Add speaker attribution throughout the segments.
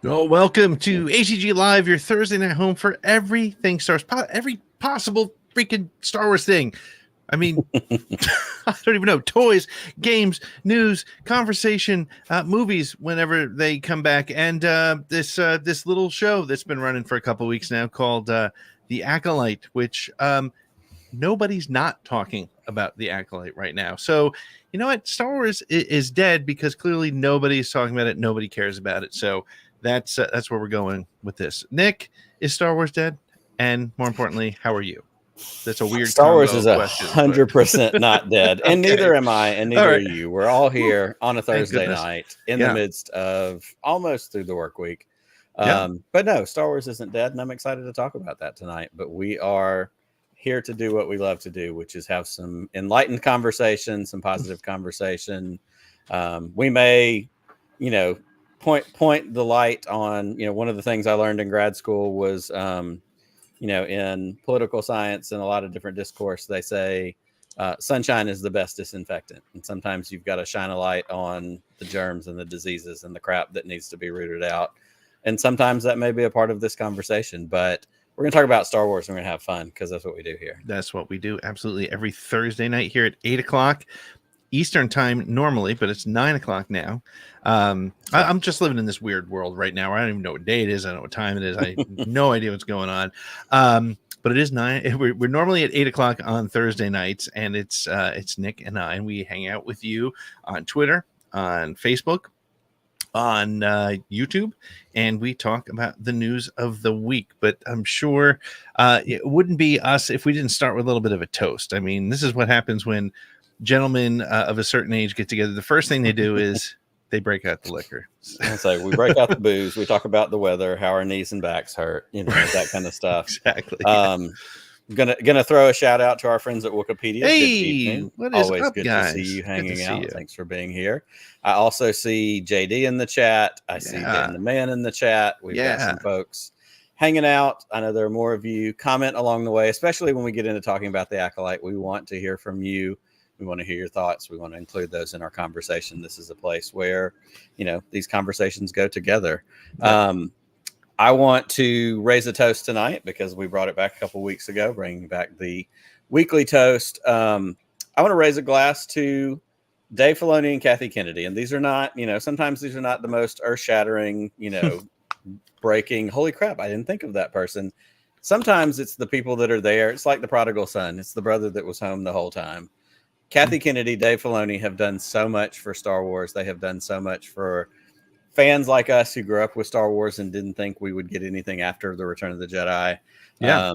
Speaker 1: Oh, welcome to ATGLive, your Thursday night home for everything Star Wars, every possible freaking Star Wars thing. I mean, I don't even know. Toys, games, news, conversation, movies whenever they come back, and this little show that's been running for a couple weeks now called The Acolyte, which nobody's not talking about The Acolyte right now. So you know what? Star Wars is dead because clearly nobody's talking about it. Nobody cares about it. So that's where we're going with this. Nick, is Star Wars dead? And more importantly, how are you? That's a weird
Speaker 2: Star Wars is
Speaker 1: question,
Speaker 2: 100% not dead, and
Speaker 1: Okay.
Speaker 2: neither am I, and neither
Speaker 1: All
Speaker 2: are
Speaker 1: right.
Speaker 2: you. We're all here on a
Speaker 1: Thank
Speaker 2: Thursday
Speaker 1: goodness.
Speaker 2: night in
Speaker 1: Yeah.
Speaker 2: the midst of almost through the work week.
Speaker 1: Yeah.
Speaker 2: But no, Star Wars isn't dead, and I'm excited to talk about that tonight. But we are here to do what we love to do, which is have some enlightened conversation, some positive conversation. We may, point the light on, one of the things I learned in grad school was, in political science and a lot of different discourse, they say sunshine is the best disinfectant. And sometimes you've got to shine a light on the germs and the diseases and the crap that needs to be rooted out. And sometimes that may be a part of this conversation, but we're going to talk about Star Wars and we're going to have fun because that's what we do here.
Speaker 1: That's what we do. Absolutely. Every Thursday night here at 8:00 Eastern time normally, but it's 9:00 now. I'm just living in this weird world right now. I don't even know what day it is. I don't know what time it is. I have no idea what's going on. But it is 9. We're normally at 8:00 on Thursday nights, and it's Nick and I, and we hang out with you on Twitter, on Facebook, on YouTube, and we talk about the news of the week. But I'm sure it wouldn't be us if we didn't start with a little bit of a toast. I mean, this is what happens when gentlemen of a certain age get together. The first thing they do is they break out the liquor.
Speaker 2: So we break out the booze. We talk about the weather, how our knees and backs hurt, that kind of stuff.
Speaker 1: Exactly.
Speaker 2: Gonna throw a shout out to our friends at Wikipedia.
Speaker 1: Hey, what is
Speaker 2: always
Speaker 1: up,
Speaker 2: good
Speaker 1: guys?
Speaker 2: to see you hanging out.
Speaker 1: You.
Speaker 2: Thanks for being here. I also see JD in the chat. I see Dan the Man in the chat. We've got some folks hanging out. I know there are more of you. Comment along the way, especially when we get into talking about the Acolyte. We want to hear from you. We want to hear your thoughts. We want to include those in our conversation. This is a place where, these conversations go together. Yeah. I want to raise a toast tonight because we brought it back a couple weeks ago, bringing back the weekly toast. I want to raise a glass to Dave Filoni and Kathy Kennedy. And these are not, sometimes these are not the most earth-shattering, breaking, holy crap, I didn't think of that person. Sometimes it's the people that are there. It's like the prodigal son. It's the brother that was home the whole time. Kathy Kennedy, Dave Filoni have done so much for Star Wars. They have done so much for fans like us who grew up with Star Wars and didn't think we would get anything after the Return of the Jedi.
Speaker 1: Yeah.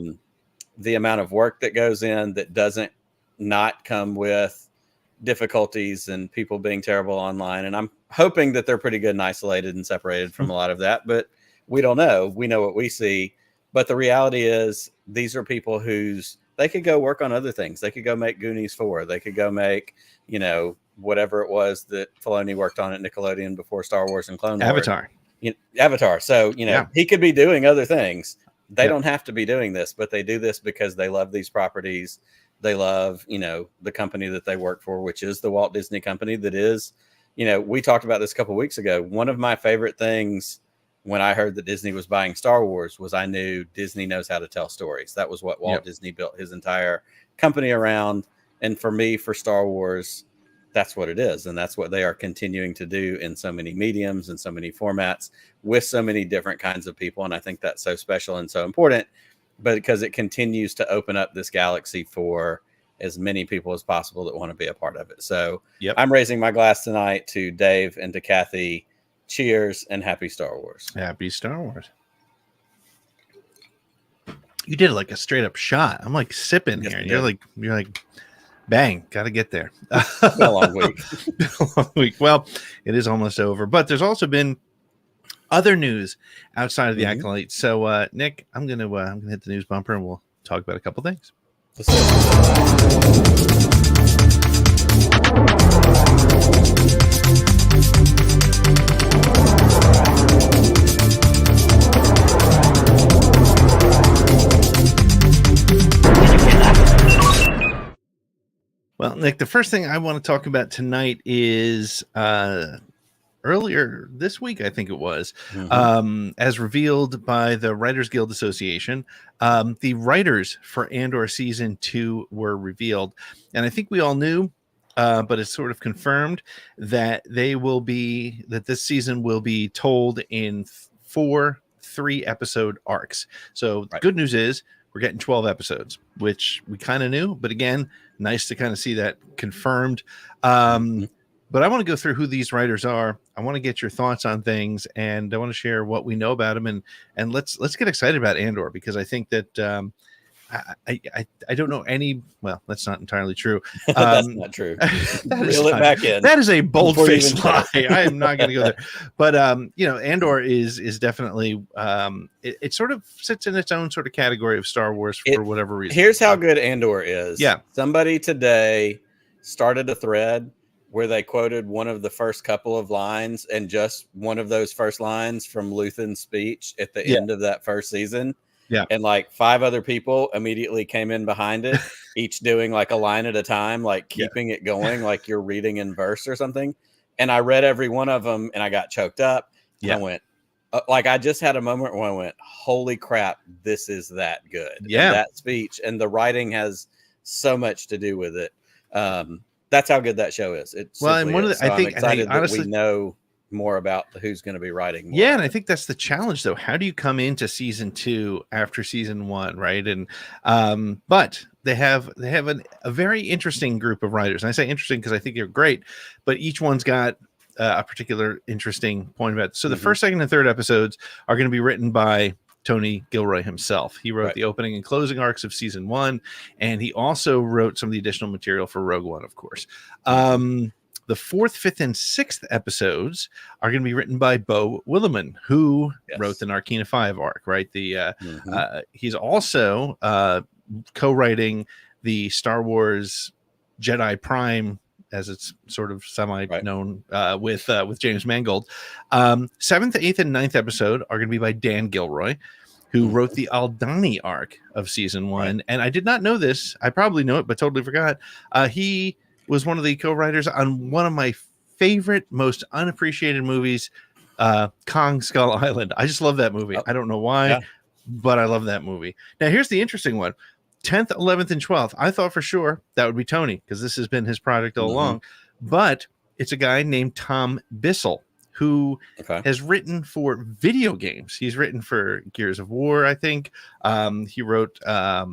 Speaker 2: The amount of work that goes in that doesn't not come with difficulties and people being terrible online. And I'm hoping that they're pretty good and isolated and separated from a lot of that, but we don't know. We know what we see. But the reality is these are people they could go work on other things. They could go make Goonies 4. They could go make, whatever it was that Filoni worked on at Nickelodeon before Star Wars and Clone Wars.
Speaker 1: Avatar.
Speaker 2: Avatar. So, he could be doing other things. They don't have to be doing this, but they do this because they love these properties. They love, the company that they work for, which is the Walt Disney Company that is, we talked about this a couple of weeks ago. One of my favorite things when I heard that Disney was buying Star Wars was I knew Disney knows how to tell stories. That was what Walt Disney built his entire company around. And for me, for Star Wars, that's what it is. And that's what they are continuing to do in so many mediums and so many formats with so many different kinds of people. And I think that's so special and so important, but because it continues to open up this galaxy for as many people as possible that want to be a part of it. So I'm raising my glass tonight to Dave and to Kathy. Cheers and happy Star Wars.
Speaker 1: Happy Star Wars. You did like a straight up shot. I'm like sipping here. You're like, bang, got to get there.
Speaker 2: It's been a long week.
Speaker 1: Well, it is almost over, but there's also been other news outside of the Acolyte. So, Nick, I'm gonna hit the news bumper and we'll talk about a couple things. Well, Nick, the first thing I want to talk about tonight is earlier this week, I think it was,
Speaker 2: Mm-hmm.
Speaker 1: as revealed by the Writers Guild Association. The writers for Andor season 2 were revealed, and I think we all knew, but it's sort of confirmed that this season will be told in 4 3-episode arcs. So the good news is we're getting 12 episodes, which we kind of knew, but again, nice to kind of see that confirmed. But I want to go through who these writers are. I want to get your thoughts on things, and I want to share what we know about them. And let's get excited about Andor, because I think that I don't know any. Well, that's not entirely true.
Speaker 2: That's not true. Reel it back in.
Speaker 1: That is a bold-faced lie. I am not going to go there. But Andor is definitely it sort of sits in its own sort of category of Star Wars for whatever reason.
Speaker 2: Here's how good Andor is.
Speaker 1: Yeah.
Speaker 2: Somebody today started a thread where they quoted one of the first couple of lines, and just one of those first lines from Luthen's speech at the end of that first season.
Speaker 1: Yeah.
Speaker 2: And like 5 other people immediately came in behind it, each doing like a line at a time, like keeping it going, like you're reading in verse or something. And I read every one of them and I got choked up. I went, like, I just had a moment where I went, holy crap, this is that good.
Speaker 1: Yeah.
Speaker 2: And that speech and the writing has so much to do with it. That's how good that show is. It's
Speaker 1: and one of the,
Speaker 2: so
Speaker 1: I think,
Speaker 2: I'm excited
Speaker 1: honestly,
Speaker 2: that we know more about who's going to be writing more.
Speaker 1: Yeah, and I think that's the challenge, though. How do you come into season 2 after season 1, right? And but they have a very interesting group of writers, and I say interesting because I think they're great, but each one's got a particular interesting point about it. So the first, second, and third episodes are going to be written by Tony Gilroy himself. He wrote the opening and closing arcs of season 1, and he also wrote some of the additional material for Rogue One, of course. The 4th, 5th, and 6th episodes are going to be written by Bo Willimon, who wrote the Narkina 5 arc, right? He's also co-writing the Star Wars Jedi Prime, as it's sort of semi-known, with James Mangold. 7th, 8th, and 9th episode are going to be by Dan Gilroy, who wrote the Aldhani arc of season 1. And I did not know this. I probably know it, but totally forgot. He was one of the co-writers on one of my favorite, most unappreciated movies, Kong Skull Island. I just love that movie. I don't know why, but I love that movie. Now, here's the interesting one. 10th, 11th, and 12th. I thought for sure that would be Tony, because this has been his project all along. But it's a guy named Tom Bissell, who has written for video games. He's written for Gears of War, I think. He wrote, I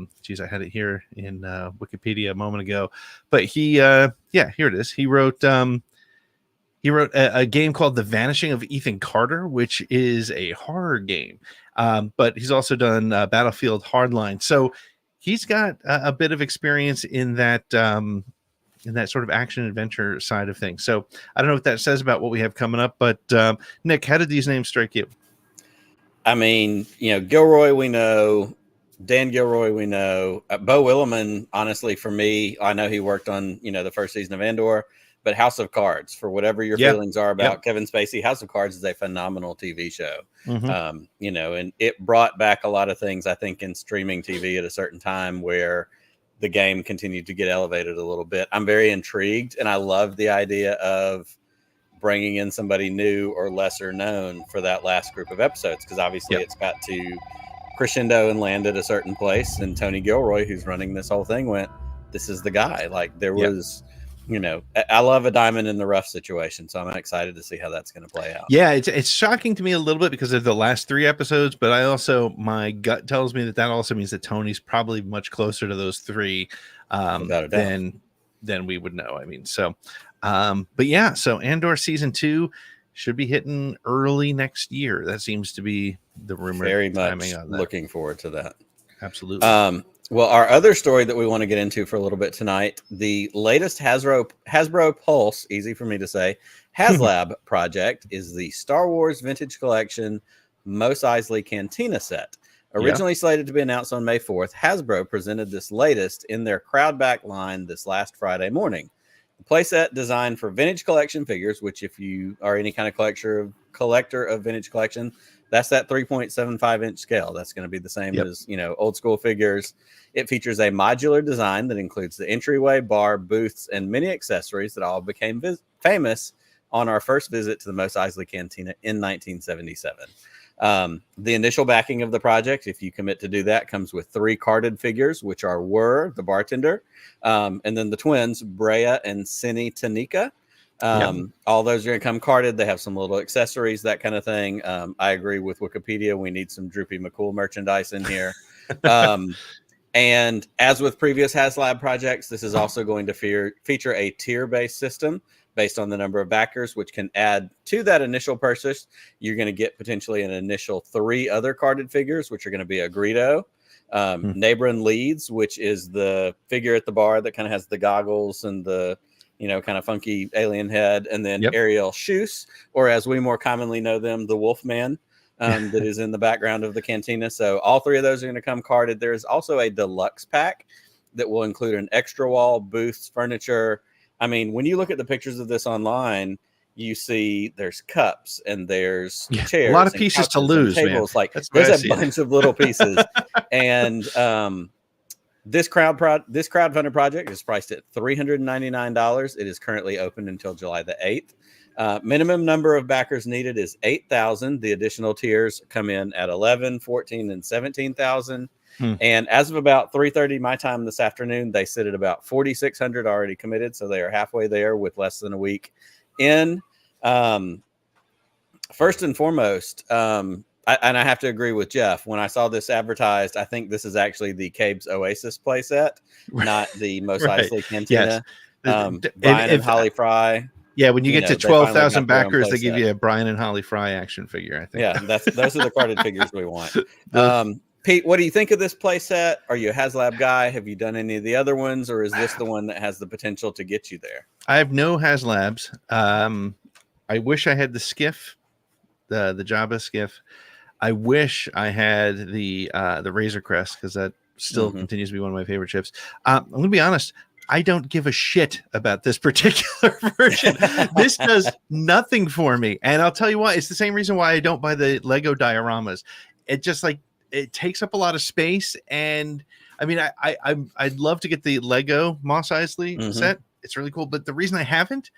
Speaker 1: had it here in Wikipedia a moment ago. But here it is. He wrote a game called The Vanishing of Ethan Carter, which is a horror game. But he's also done Battlefield Hardline. So he's got a bit of experience in that sort of action adventure side of things. So I don't know what that says about what we have coming up, but Nick, how did these names strike you?
Speaker 2: I mean, Gilroy, we know, Dan Gilroy, we know, Bo Willimon, honestly, for me, I know he worked on, the first season of Andor, but House of Cards, for whatever your feelings are about Kevin Spacey, House of Cards is a phenomenal TV show. And it brought back a lot of things, I think, in streaming TV at a certain time where the game continued to get elevated a little bit. I'm very intrigued, and I love the idea of bringing in somebody new or lesser known for that last group of episodes, because obviously it's got to crescendo and land at a certain place. And Tony Gilroy, who's running this whole thing, went, this is the guy. Like, there was, I love a diamond in the rough situation, so I'm excited to see how that's going to play out.
Speaker 1: Yeah, it's shocking to me a little bit because of the last 3 episodes, but my gut tells me that also means that Tony's probably much closer to those 3 than we would know. I mean, so so Andor season 2 should be hitting early next year. That seems to be the rumor.
Speaker 2: Very much looking forward to that.
Speaker 1: Absolutely.
Speaker 2: Well, our other story that we want to get into for a little bit tonight, the latest Hasbro Pulse, easy for me to say, HasLab project is the Star Wars Vintage Collection Mos Eisley Cantina set. Originally slated to be announced on May 4th, Hasbro presented this latest in their Crowdback line this last Friday morning. The playset designed for vintage collection figures, which if you are any kind of collector of vintage collection, that's that 3.75 inch scale. That's going to be the same as, old school figures. It features a modular design that includes the entryway, bar, booths, and many accessories that all became famous on our first visit to the Mos Eisley Cantina in 1977. The initial backing of the project, if you commit to do that, comes with 3 carded figures, which are the bartender, and then the twins, Brea and Cindy Tanika. All those are going to come carded. They have some little accessories, that kind of thing. I agree with Wikipedia. We need some Droopy McCool merchandise in here. And as with previous HasLab projects, this is also going to feature a tier-based system based on the number of backers, which can add to that initial purchase. You're going to get potentially an initial 3 other carded figures, which are going to be a Greedo, Nabron Leeds, which is the figure at the bar that kind of has the goggles and the kind of funky alien head, and then Ariel Shoes, or as we more commonly know them, the Wolfman, that is in the background of the cantina. So all 3 of those are going to come carded. There is also a deluxe pack that will include an extra wall, booths, furniture. I mean, when you look at the pictures of this online, you see there's cups and there's chairs,
Speaker 1: a lot of pieces to lose, tables.
Speaker 2: Man. Like there's a bunch of little pieces. And this crowdfunded project is priced at $399. It is currently open until July the 8th. Minimum number of backers needed is 8,000. The additional tiers come in at 11, 14, and 17,000. And as of about 3:30 my time this afternoon, they sit at about 4,600 already committed. So they are halfway there with less than a week in. First and foremost, I have to agree with Jeff. When I saw this advertised, I think this is actually the Cabe's Oasis playset, not the Mos Eisley Cantina. Brian and Holly Fry.
Speaker 1: Yeah, when you get to 12,000 backers, they give you a Brian and Holly Fry action figure, I think.
Speaker 2: Yeah, those are the carded figures we want. Pete, what do you think of this playset? Are you a HasLab guy? Have you done any of the other ones, or is this the one that has the potential to get you there?
Speaker 1: I have no HasLabs. I wish I had the skiff, the Jabba skiff. I wish I had the Razor Crest, because that still continues to be one of my favorite ships. I'm going to be honest. I don't give a shit about this particular version. This does nothing for me. And I'll tell you why. It's the same reason why I don't buy the Lego dioramas. It just it takes up a lot of space. And I mean, I'd love to get the Lego Mos Eisley set. It's really cool. But the reason I haven't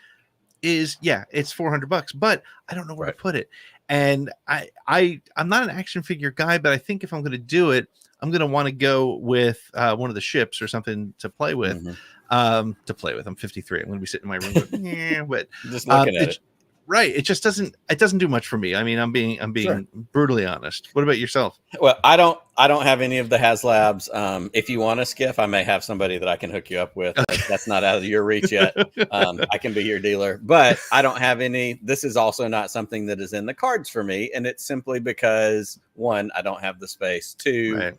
Speaker 1: is, it's $400, but I don't know where to put it. And I'm not an action figure guy, but I think if I'm going to do it, I'm going to want to go with one of the ships or something to play with. I'm 53. I'm going to be sitting in my room going, but
Speaker 2: just looking at it.
Speaker 1: Right. It just doesn't do much for me. I mean, I'm being brutally honest. What about yourself?
Speaker 2: Well, I don't have any of the HasLabs. If you want a skiff, I may have somebody that I can hook you up with. That's not out of your reach yet. I can be your dealer, but I don't have any. This is also not something that is in the cards for me. And it's simply because 1, I don't have the space. 2,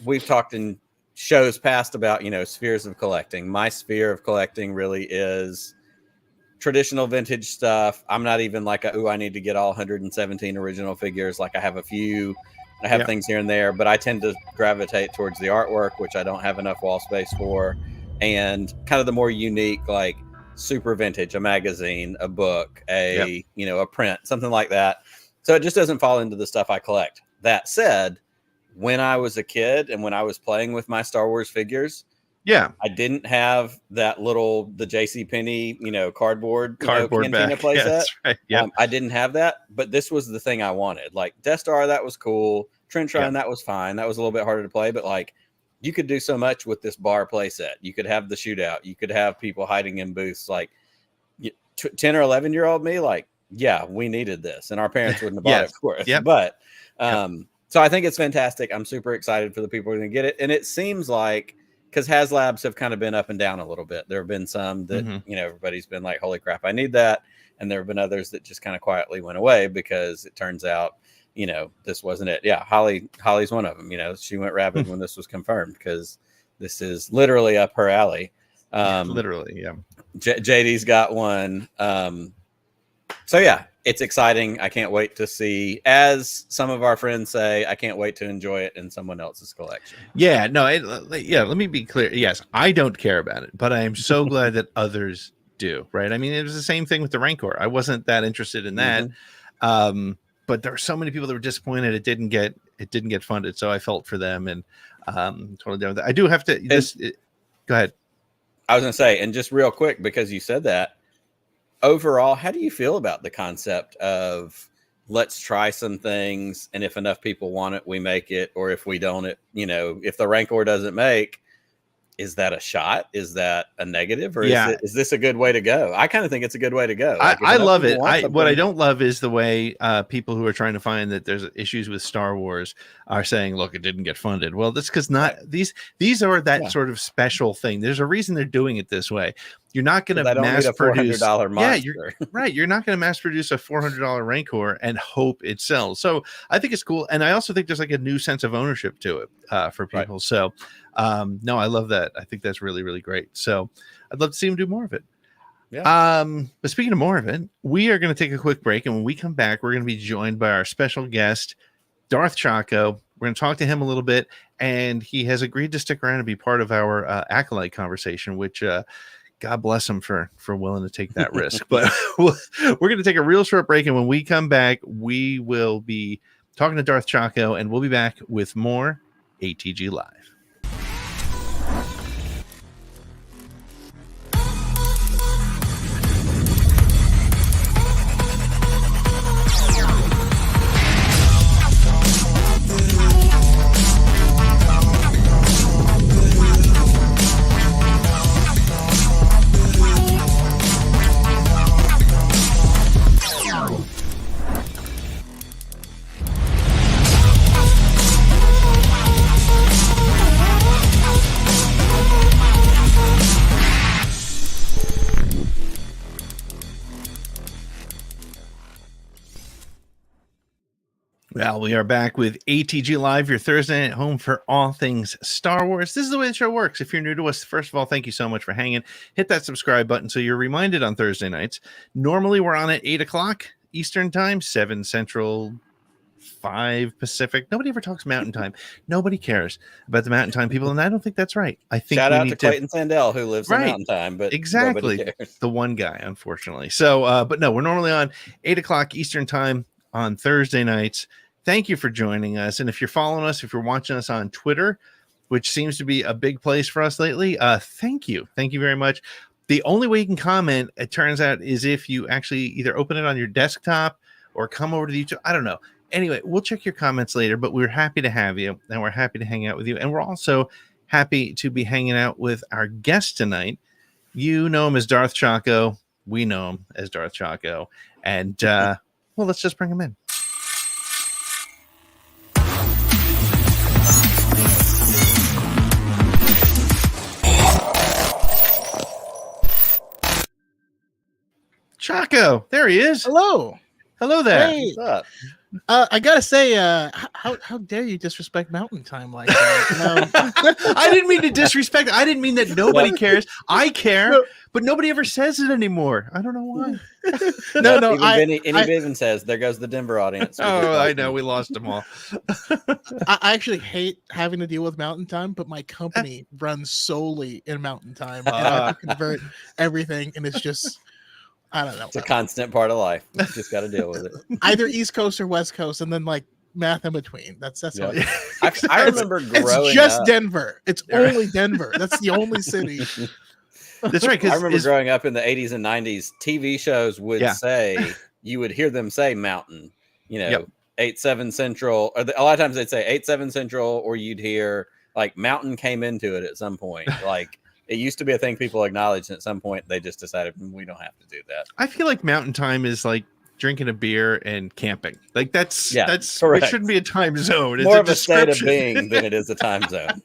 Speaker 2: we've talked in shows past about, spheres of collecting. My sphere of collecting really is traditional vintage stuff. I'm not even like I need to get all 117 original figures. Like I have things here and there, but I tend to gravitate towards the artwork, which I don't have enough wall space for, and kind of the more unique, like super vintage, a magazine, a book, a print, something like that. So it just doesn't fall into the stuff I collect. That said, when I was a kid and when I was playing with my Star Wars figures, I didn't have the JCPenney, cardboard cantina playset. I didn't have that, but this was the thing I wanted. Like Death Star, that was cool. Trench Run, that was fine. That was a little bit harder to play, but like you could do so much with this bar playset. You could have the shootout. You could have people hiding in booths. Like 10 or 11-year-old me, like, we needed this, and our parents wouldn't have bought it, of course. But so I think it's fantastic. I'm super excited for the people who are going to get it, and it seems like, because HasLabs have kind of been up and down a little bit. There have been some that, everybody's been like, holy crap, I need that. And there have been others that just kind of quietly went away because it turns out, this wasn't it. Yeah. Holly's one of them, she went rabid when this was confirmed because this is literally up her alley.
Speaker 1: Literally. Yeah.
Speaker 2: JD's got one. So it's exciting. I can't wait to see, as some of our friends say, I can't wait to enjoy it in someone else's collection.
Speaker 1: Let me be clear. Yes, I don't care about it, but I am so glad that others do. Right. I mean, it was the same thing with the Rancor. I wasn't that interested in that. But there are so many people that were disappointed it didn't get funded. So I felt for them, and totally done with that. I do have to go ahead.
Speaker 2: I was going to say, and just real quick, because you said that, overall, how do you feel about the concept of let's try some things, and if enough people want it, we make it, or if we don't, if the Rancor doesn't make, is that a shot? Is that a negative, or is this a good way to go? I kind of think it's a good way to go.
Speaker 1: Like, I love it. What I don't love is the way people who are trying to find that there's issues with Star Wars are saying, look, it didn't get funded. Well, that's because these are that sort of special thing. There's a reason they're doing it this way. You're not going to mass produce $400 monster. You're right. You're not going to mass produce a $400 Rancor and hope it sells. So I think it's cool. And I also think there's like a new sense of ownership to it for people. Right. So no, I love that. I think that's really, really great. So I'd love to see him do more of it. Yeah. But speaking of more of it, we are going to take a quick break. And when we come back, we're going to be joined by our special guest, Darth Choco. We're going to talk to him a little bit. And he has agreed to stick around and be part of our Acolyte conversation, which God bless him for willing to take that risk. But we're going to take a real short break. And when we come back, we will be talking to Darth Choco, and we'll be back with more ATG Live. Well, we are back with ATG Live, your Thursday night home for all things Star Wars. This is the way the show works. If you're new to us, first of all, thank you so much for hanging. Hit that subscribe button so you're reminded on Thursday nights. Normally, we're on at 8 o'clock Eastern Time, 7 Central, 5 Pacific. Nobody ever talks Mountain Time. Nobody cares about the Mountain Time people, and I don't think that's right. I think
Speaker 2: shout out to Clayton Sandell, who lives in Mountain Time, but
Speaker 1: exactly the one guy, unfortunately. So, but no, we're normally on 8 o'clock Eastern Time on Thursday nights. Thank you for joining us. And if you're following us, if you're watching us on Twitter, which seems to be a big place for us lately, thank you. Thank you very much. The only way you can comment, it turns out, is if you actually either open it on your desktop or come over to the YouTube. I don't know. Anyway, we'll check your comments later, but we're happy to have you, and we're happy to hang out with you. And we're also happy to be hanging out with our guest tonight. You know him as Darth Choco. We know him as Darth Choco. And, well, let's just bring him in. Choco, there he is.
Speaker 3: Hello there.
Speaker 2: Hey. What's up?
Speaker 3: I gotta say, how dare you disrespect Mountain Time like that?
Speaker 1: I didn't mean to disrespect. I didn't mean that nobody cares. I care, but nobody ever says it anymore. I don't know why.
Speaker 3: No.
Speaker 2: Even says, "There goes the Denver audience."
Speaker 1: I know we lost them all.
Speaker 3: I actually hate having to deal with Mountain Time, but my company runs solely in Mountain Time, and I have to convert everything, and it's just. I don't know.
Speaker 2: It's a constant part of life. You just got to deal with it.
Speaker 3: Either East Coast or West Coast, and then like math in between. That's all.
Speaker 2: I remember growing up.
Speaker 3: It's just Denver. It's only Denver. That's the only city.
Speaker 1: That's right.
Speaker 2: I remember growing up in the 80s and 90s. TV shows would say, you would hear them say Mountain. 8/7 Central. Or a lot of times they'd say 8/7 Central, or you'd hear like Mountain came into it at some point. Like. It used to be a thing people acknowledged, and at some point they just decided we don't have to do that.
Speaker 1: I feel like Mountain Time is like drinking a beer and camping. Like that's
Speaker 2: correct.
Speaker 1: It shouldn't be a time zone. It's
Speaker 2: more of a state of being than it is a time zone.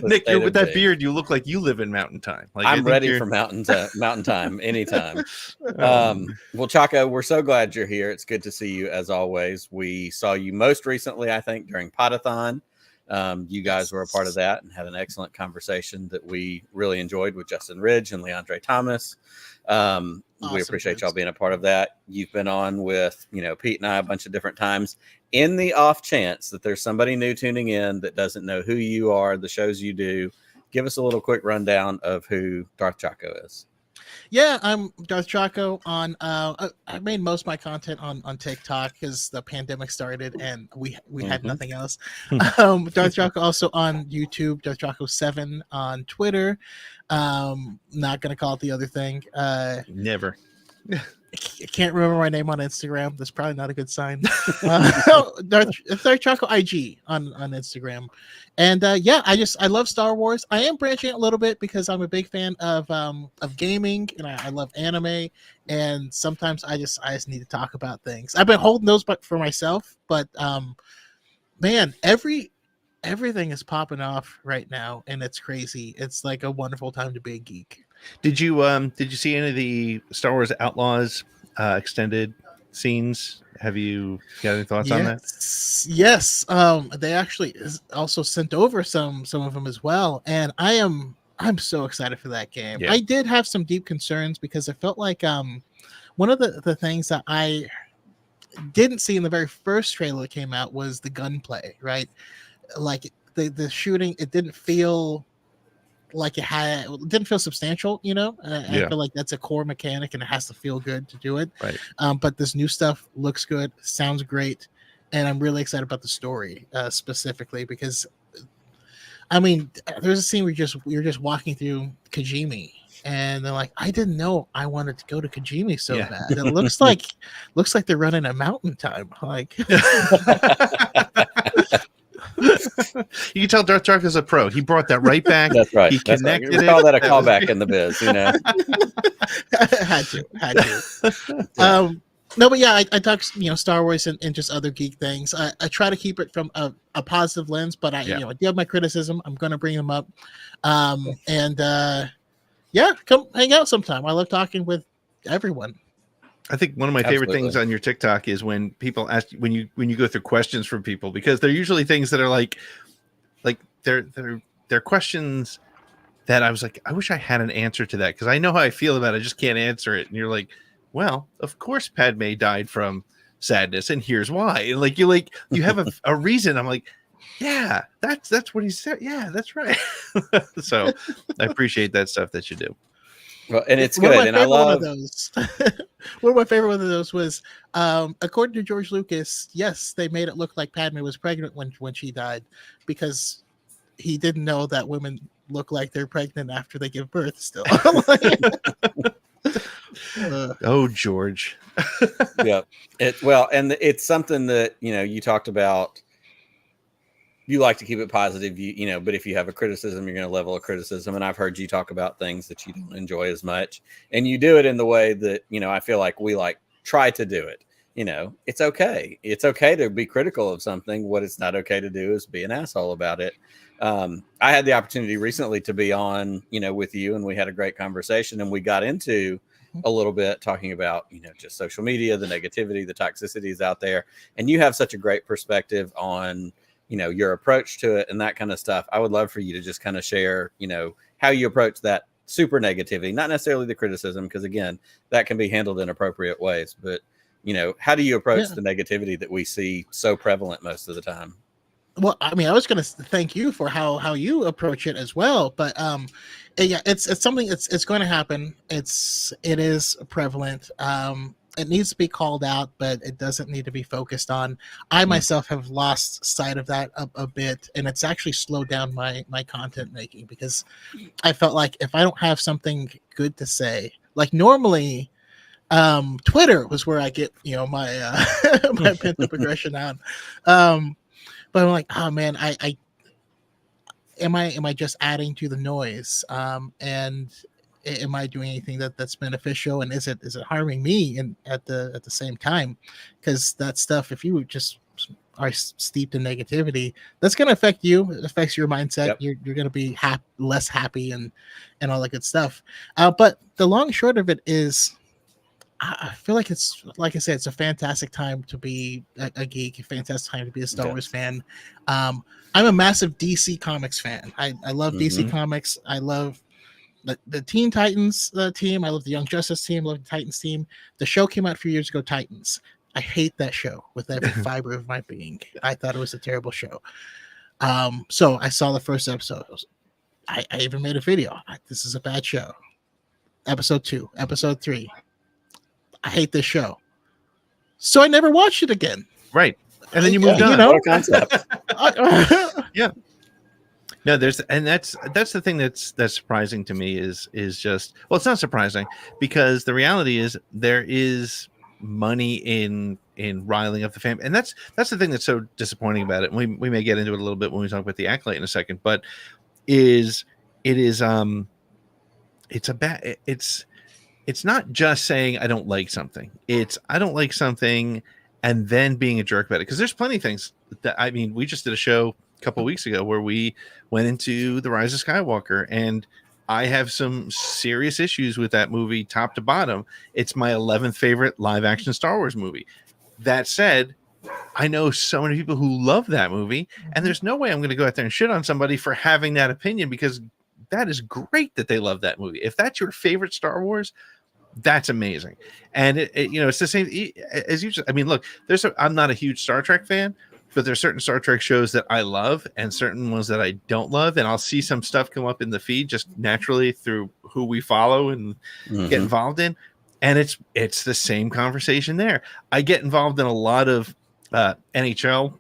Speaker 1: Nick, with that beard, you look like you live in Mountain Time. Like
Speaker 2: I'm ready for Mountain Time anytime. Well, Choco, we're so glad you're here. It's good to see you as always. We saw you most recently, I think, during Podathon. You guys were a part of that and had an excellent conversation that we really enjoyed with Justin Ridge and Leandre Thomas. Awesome. We appreciate y'all being a part of that. You've been on with, Pete and I a bunch of different times. In the off chance that there's somebody new tuning in that doesn't know who you are, the shows you do, give us a little quick rundown of who Darth Choco is.
Speaker 3: Yeah, I'm Darth Choco on I made most of my content on TikTok because the pandemic started and we had nothing else. Darth Choco also on YouTube, Darth Choco 7 on Twitter. Not gonna call it the other thing.
Speaker 1: Never.
Speaker 3: I can't remember my name on Instagram. That's probably not a good sign. Darth Choco IG on Instagram, and yeah, I love Star Wars. I am branching out a little bit because I'm a big fan of gaming, and I love anime. And sometimes I just need to talk about things. I've been holding those but for myself, but man, everything is popping off right now, and it's crazy. It's like a wonderful time to be a geek.
Speaker 1: Did you see any of the Star Wars Outlaws extended scenes? Have you got any thoughts on that?
Speaker 3: Yes. They actually also sent over some of them as well, and I'm so excited for that game.
Speaker 1: Yeah.
Speaker 3: I did have some deep concerns because it felt like one of the things that I didn't see in the very first trailer that came out was the gunplay, right? Like the shooting, it didn't feel like it didn't feel substantial, you know. I feel like that's a core mechanic and it has to feel good to do it,
Speaker 1: right?
Speaker 3: But this new stuff looks good, sounds great, and I'm really excited about the story specifically because I mean there's a scene where you're just walking through Kijimi and they're like, I didn't know I wanted to go to Kijimi so bad. It looks like they're running a mountain time, like.
Speaker 1: You can tell Darth Choco is a pro. He brought that right back.
Speaker 2: That's right.
Speaker 1: He connected
Speaker 2: it. We call that a callback in the biz, you know.
Speaker 3: had to. Yeah. No, but yeah, I talk, Star Wars and just other geek things. I try to keep it from a positive lens, but I do have my criticism. I'm going to bring them up. And come hang out sometime. I love talking with everyone.
Speaker 1: I think one of my favorite things on your TikTok is when people ask when you go through questions from people, because they're usually things that are like they're questions that I was like, I wish I had an answer to that because I know how I feel about it. I just can't answer it. And you're like, well, of course Padme died from sadness, and here's why. And you have a reason. I'm like, yeah, that's what he said. Yeah, that's right. So I appreciate that stuff that you do.
Speaker 2: Well, and it's good, and I love
Speaker 3: one of those. One of my favorite one of those was, according to George Lucas, yes, they made it look like Padme was pregnant when she died, because he didn't know that women look like they're pregnant after they give birth. Still,
Speaker 2: oh,
Speaker 1: George.
Speaker 2: Yeah, and it's something that you talked about. You like to keep it positive, but if you have a criticism, you're going to level a criticism. And I've heard you talk about things that you don't enjoy as much, and you do it in the way that, I feel like we try to do it. It's okay. It's okay to be critical of something. What it's not okay to do is be an asshole about it. I had the opportunity recently to be on, with you, and we had a great conversation, and we got into a little bit talking about, just social media, the negativity, the toxicities out there. And you have such a great perspective on, your approach to it and that kind of stuff. I would love for you to just kind of share, how you approach that super negativity, not necessarily the criticism, because again, that can be handled in appropriate ways. But, how do you approach the negativity that we see so prevalent most of the time?
Speaker 3: Well, I mean, I was going to thank you for how you approach it as well. But yeah, it's something it's going to happen. It is prevalent. It needs to be called out, but it doesn't need to be focused on. I myself have lost sight of that a bit, and it's actually slowed down my content making, because I felt like if I don't have something good to say, like normally, Twitter was where I get my my pent up aggression out. But I'm like, oh man, I am I just adding to the noise? And am I doing anything that's beneficial, and is it harming me at the same time? Because that stuff, if you just are steeped in negativity, that's going to affect you. It affects your mindset. Yep. You're going to be less happy and all that good stuff. But the long and short of it is, I feel like it's, like I said, it's a fantastic time to be a geek, a fantastic time to be a Star Wars fan. I'm a massive DC Comics fan. I love DC Comics. I love the Teen Titans team. I love the Young Justice team. I love the Titans team. The show came out a few years ago, Titans. I hate that show with every fiber of my being. I thought it was a terrible show. So I saw the first episode. I even made a video. This is a bad show. Episode 2, episode 3. I hate this show. So I never watched it again.
Speaker 1: Right. And then you moved on.
Speaker 2: What a concept.
Speaker 1: Yeah. No, that's the thing that's surprising to me is just, well, it's not surprising because the reality is there is money in riling up the fan, and that's the thing that's so disappointing about it. And we may get into it a little bit when we talk about the Acolyte in a second, but it's not just saying I don't like something. It's I don't like something and then being a jerk about it, because there's plenty of things that, I mean, we just did a show a couple of weeks ago where we went into The Rise of Skywalker, and I have some serious issues with that movie top to bottom. It's my 11th favorite live action Star Wars movie. That said, I know so many people who love that movie, and there's no way I'm going to go out there and shit on somebody for having that opinion, because that is great that they love that movie. If that's your favorite Star Wars, that's amazing. And it's the same as you just, I mean, look, I'm not a huge Star Trek fan, but there's certain Star Trek shows that I love and certain ones that I don't love. And I'll see some stuff come up in the feed just naturally through who we follow and get involved in. And it's the same conversation there. I get involved in a lot of NHL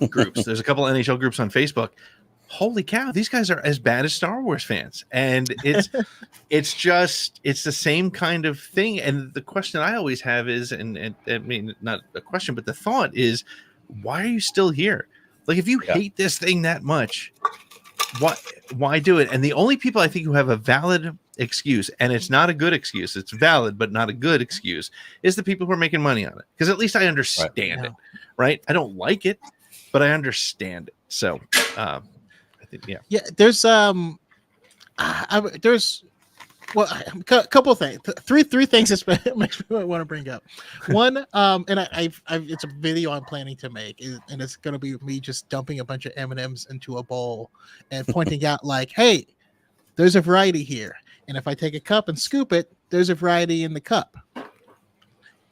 Speaker 1: groups. There's a couple of NHL groups on Facebook. Holy cow, these guys are as bad as Star Wars fans. And it's the same kind of thing. And the question I always have is, and I mean, not a question, but the thought is, why are you still here? Like, if you hate this thing that much, why do it? And the only people I think who have a valid excuse, and it's not a good excuse, it's valid but not a good excuse, is the people who are making money on it. Because at least I understand it, right? I don't like it, but I understand it. So I think
Speaker 3: there's well, a couple of things, three things that makes me want to bring up. One, and I've it's a video I'm planning to make, and it's going to be me just dumping a bunch of M&Ms into a bowl and pointing out, like, hey, there's a variety here, and if I take a cup and scoop it, there's a variety in the cup.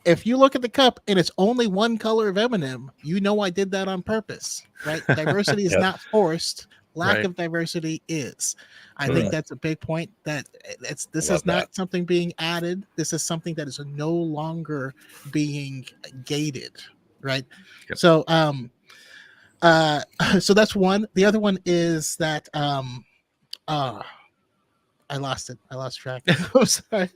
Speaker 3: If you look at the cup and it's only one color of M&M, you know I did that on purpose, right? Diversity is not forced. Lack of diversity is. I think that's a big point. This is not something being added. This is something that is no longer being gated, right? Yep. So, so that's one. The other one is that I lost it. I lost track. I'm sorry.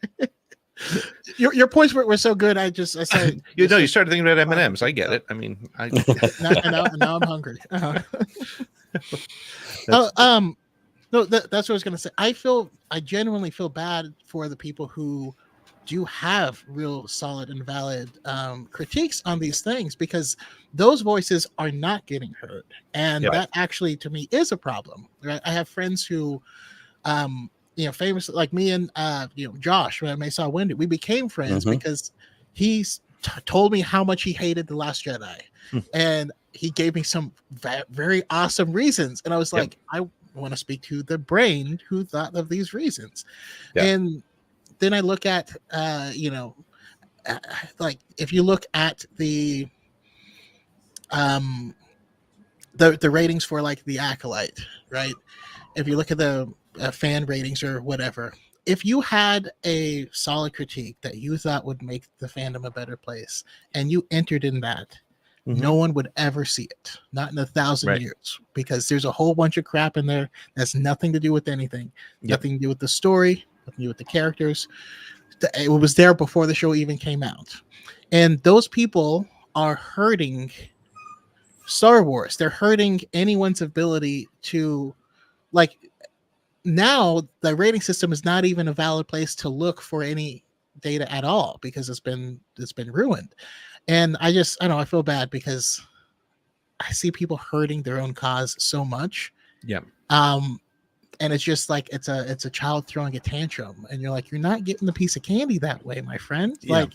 Speaker 3: Your points were so good. I said
Speaker 1: you started thinking about M&Ms. I get it. I mean,
Speaker 3: now I'm hungry. No, that's what I was gonna say. I genuinely feel bad for the people who do have real solid and valid critiques on these things, because those voices are not getting heard, and that actually to me is a problem. Right? I have friends who famous, like me and Josh, when I saw Wendy, we became friends because he's told me how much he hated The Last Jedi, and he gave me some very awesome reasons, and I was like, I want to speak to the brain who thought of these reasons. And then I look at like, if you look at the ratings for like the Acolyte, right? If you look at the fan ratings or whatever, if you had a solid critique that you thought would make the fandom a better place and you entered in that, no one would ever see it, not in 1,000 years, because there's a whole bunch of crap in there that's nothing to do with anything, nothing to do with the story, nothing to do with the characters. It was there before the show even came out, and those people are hurting Star Wars. They're hurting anyone's ability to, like, now the rating system is not even a valid place to look for any data at all, because it's been ruined. And I I feel bad because I see people hurting their own cause so much. And it's just like it's a child throwing a tantrum, and you're like, you're not getting the piece of candy that way, my friend. Like,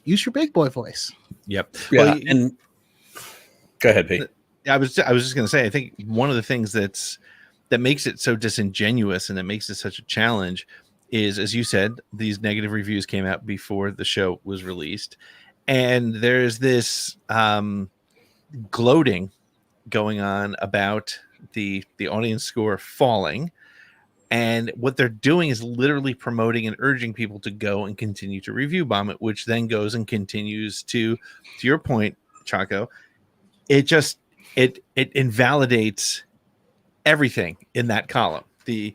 Speaker 3: use your big boy voice.
Speaker 2: Well, and go ahead, Pete.
Speaker 1: I was just going to say, I think one of the things that makes it so disingenuous and that makes it such a challenge is, as you said, these negative reviews came out before the show was released. And there's this gloating going on about the audience score falling. And what they're doing is literally promoting and urging people to go and continue to review bomb it, which then goes and continues to your point, Choco. It invalidates everything in that column. The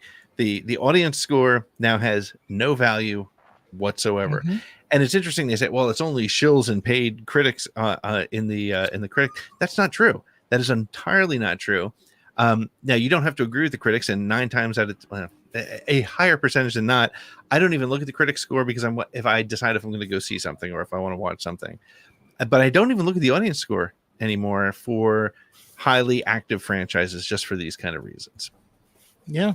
Speaker 1: audience score now has no value whatsoever.
Speaker 3: Mm-hmm.
Speaker 1: And it's interesting. They say, well, it's only shills and paid critics in the critic. That's not true. That is entirely not true. Now, you don't have to agree with the critics, and 9 times out of a higher percentage than not, I don't even look at the critic score because if I decide if I'm going to go see something or if I want to watch something. But I don't even look at the audience score anymore for highly active franchises, just for these kind of reasons.
Speaker 3: Yeah.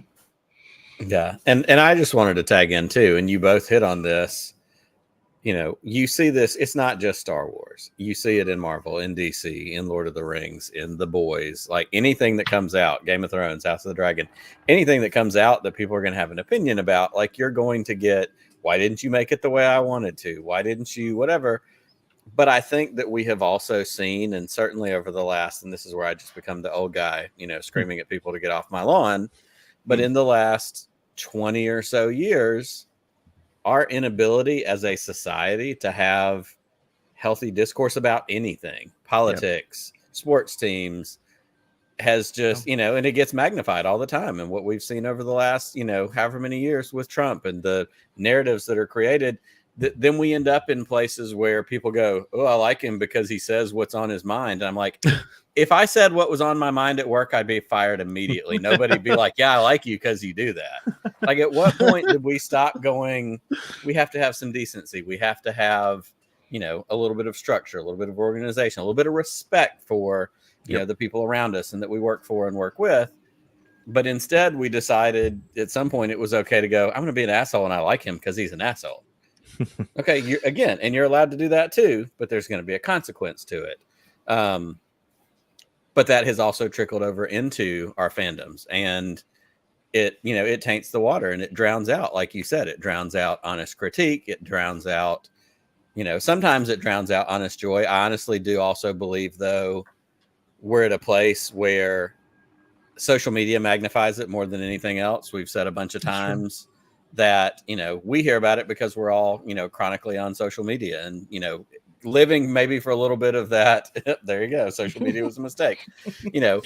Speaker 2: Yeah. And I just wanted to tag in too, and you both hit on this. You know, you see this, it's not just Star Wars. You see it in Marvel, in DC, in Lord of the Rings, in The Boys, like anything that comes out, Game of Thrones, House of the Dragon, anything that comes out that people are going to have an opinion about, like you're going to get, why didn't you make it the way I wanted to? Why didn't you, whatever. But I think that we have also seen, and certainly over the last, and this is where I just become the old guy, you know, screaming at people to get off my lawn. But in the last 20 or so years, our inability as a society to have healthy discourse about anything, politics, sports teams, has just, you know, and it gets magnified all the time. And what we've seen over the last, you know, however many years with Trump and the narratives that are created, then we end up in places where people go, oh, I like him because he says what's on his mind. And I'm like, if I said what was on my mind at work, I'd be fired immediately. Nobody'd be like, yeah, I like you because you do that. Like, at what point did we stop going, we have to have some decency. We have to have, you know, a little bit of structure, a little bit of organization, a little bit of respect for, you know, the people around us and that we work for and work with. But instead, we decided at some point it was okay to go, I'm going to be an asshole and I like him because he's an asshole. Okay, you're allowed to do that too, but there's going to be a consequence to it. But that has also trickled over into our fandoms, and it, you know, it taints the water and it drowns out, like you said, it drowns out honest critique. It drowns out, you know, sometimes it drowns out honest joy. I honestly do also believe, though, we're at a place where social media magnifies it more than anything else. We've said a bunch of times that, you know, we hear about it because we're all, you know, chronically on social media and, you know, living maybe for a little bit of that. There you go. Social media was a mistake. You know,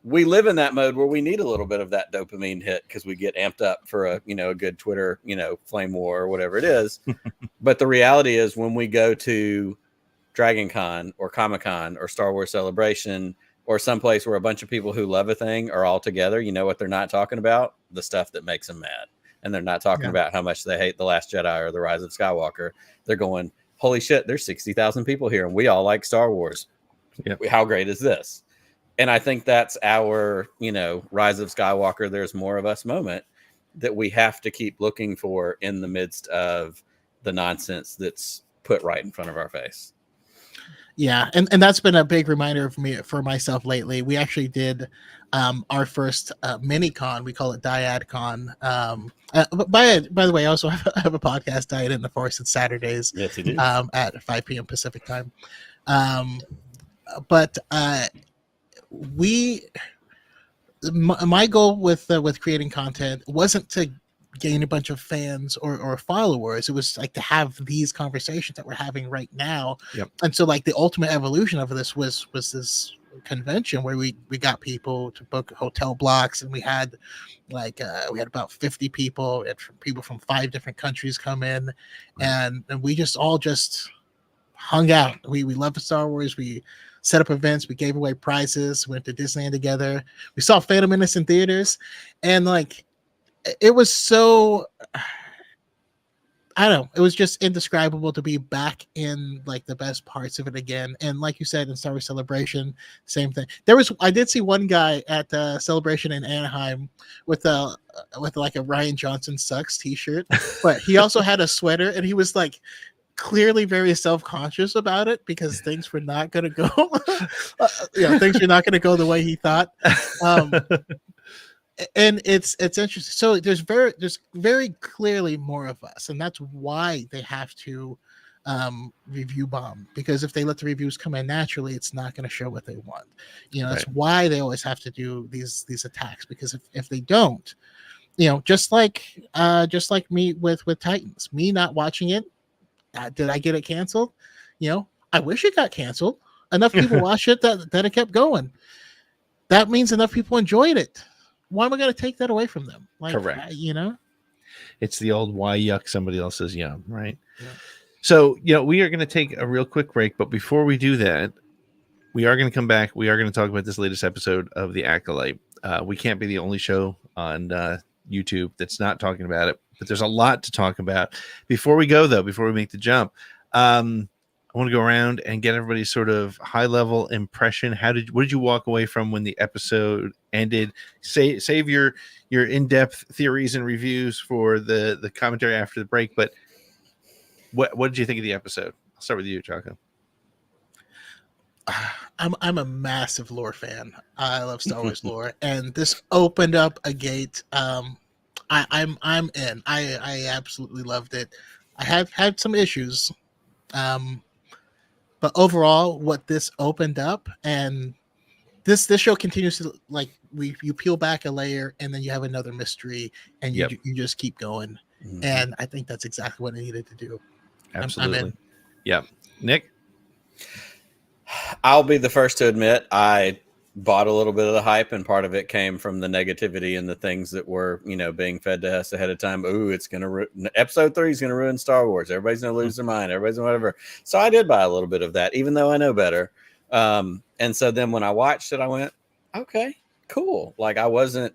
Speaker 2: we live in that mode where we need a little bit of that dopamine hit because we get amped up for a, you know, a good Twitter, you know, flame war or whatever it is. But the reality is, when we go to Dragon Con or Comic Con or Star Wars Celebration or someplace where a bunch of people who love a thing are all together, you know what they're not talking about? The stuff that makes them mad. And they're not talking about how much they hate The Last Jedi or The Rise of Skywalker. They're going, holy shit, there's 60,000 people here and we all like Star Wars. Yep. How great is this? And I think that's our, you know, Rise of Skywalker, there's more of us moment that we have to keep looking for in the midst of the nonsense that's put right in front of our face.
Speaker 3: Yeah, and that's been a big reminder for myself lately. We actually did our first mini con. We call it Dyad Con. By the way, I also have a podcast, Dyad in the Force. It's Saturdays.
Speaker 2: Yes, it is.
Speaker 3: At 5 p.m. Pacific time. But my goal with creating content wasn't to gain a bunch of fans or followers. It was like to have these conversations that we're having right now.
Speaker 1: Yep.
Speaker 3: And so like the ultimate evolution of this was this convention where we got people to book hotel blocks, and we had about 50 people. We had people from 5 different countries come in, and we just all hung out. We loved Star Wars. We set up events. We gave away prizes. Went to Disneyland together. We saw Phantom Menace in theaters, and like, it was so, I don't know, it was just indescribable to be back in like the best parts of it again. And like you said, in Star Wars Celebration, same thing. I did see one guy at Celebration in Anaheim with like a Ryan Johnson Sucks t-shirt, but he also had a sweater, and he was like clearly very self-conscious about it because things were not going to go, things were not going to go the way he thought. And it's interesting. So there's very clearly more of us, and that's why they have to review bomb, because if they let the reviews come in naturally, it's not going to show what they want. You know, that's why they always have to do these attacks, because if they don't, you know, just like me with Titans, me not watching it, did I get it canceled? You know, I wish it got canceled. Enough people watched it that it kept going. That means enough people enjoyed it. why am I going to take that away from them? Like,
Speaker 1: correct.
Speaker 3: It's
Speaker 1: the old why yuck somebody else's yum, right?
Speaker 3: Yeah.
Speaker 1: So, we are going to take a real quick break, but before we do that, we are going to come back. We are going to talk about this latest episode of The Acolyte. We can't be the only show on YouTube that's not talking about it, but there's a lot to talk about. Before we go, though, before we make the jump, I want to go around and get everybody's sort of high-level impression. What did you walk away from when the episode ended? Save your in-depth theories and reviews for the commentary after the break, but what did you think of the episode? I'll start with you, Choco.
Speaker 3: I'm a massive lore fan. I love Star Wars lore, and this opened up a gate. I'm in. I absolutely loved it. I have had some issues, but overall, what this opened up, and this show continues to, like, you peel back a layer, and then you have another mystery, and you just keep going. Mm-hmm. And I think that's exactly what I needed to do.
Speaker 1: Absolutely.
Speaker 3: I'm in.
Speaker 1: Yeah, Nick.
Speaker 2: I'll be the first to admit I bought a little bit of the hype, and part of it came from the negativity and the things that were, being fed to us ahead of time. Ooh, it's going to episode 3 is going to ruin Star Wars. Everybody's going to lose their mind. Everybody's whatever. So I did buy a little bit of that, even though I know better. And so then when I watched it, I went, okay, cool. Like I wasn't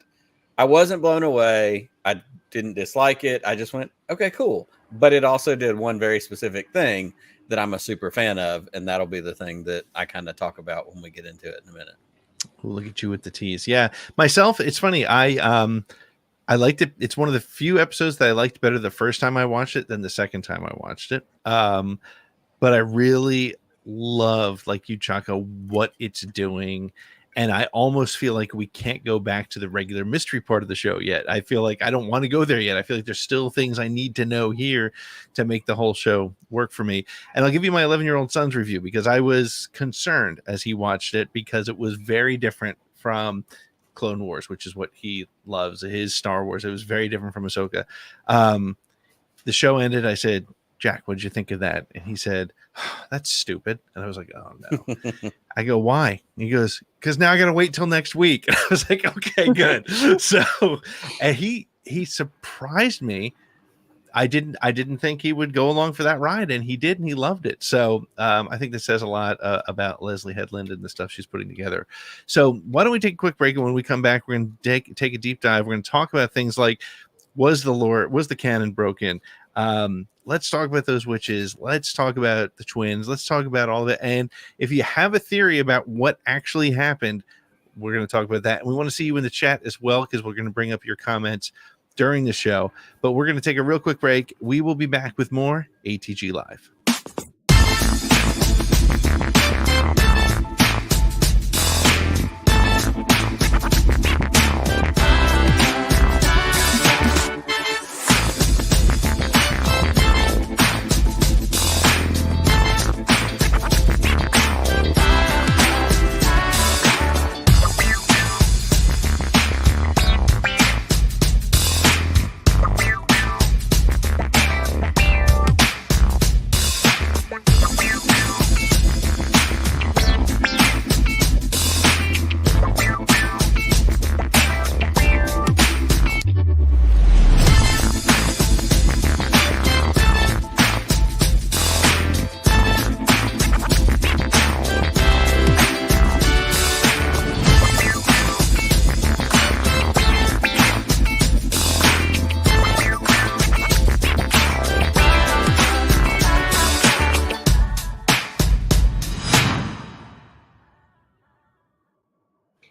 Speaker 2: blown away. I didn't dislike it. I just went, okay, cool. But it also did one very specific thing that I'm a super fan of, and that'll be the thing that I kind of talk about when we get into it in a minute.
Speaker 1: We'll look at you with the tease. Yeah, myself, it's funny. I liked it. It's one of the few episodes that I liked better the first time I watched it than the second time I watched it. But I really love, like you, Choco, what it's doing. And I almost feel like we can't go back to the regular mystery part of the show yet. I feel like I don't want to go there yet. I feel like there's still things I need to know here to make the whole show work for me. And I'll give you my 11-year-old son's review, because I was concerned as he watched it, because it was very different from Clone Wars, which is what he loves, his Star Wars. It was very different from Ahsoka. The show ended. I said, Jack, what did you think of that? And he said, oh, that's stupid. And I was like, oh no. I go, why? And he goes, because now I got to wait till next week. And I was like, okay, good. So, and he surprised me. I didn't think he would go along for that ride, and he did, and he loved it. So I think this says a lot about Leslie Headland and the stuff she's putting together. So why don't we take a quick break, and when we come back, we're going to take a deep dive. We're going to talk about things like, was the canon broken? Let's talk about those witches. Let's talk about the twins. Let's talk about all of it. And if you have a theory about what actually happened, we're going to talk about that. And we want to see you in the chat as well, because we're going to bring up your comments during the show. But we're going to take a real quick break. We will be back with more ATG Live.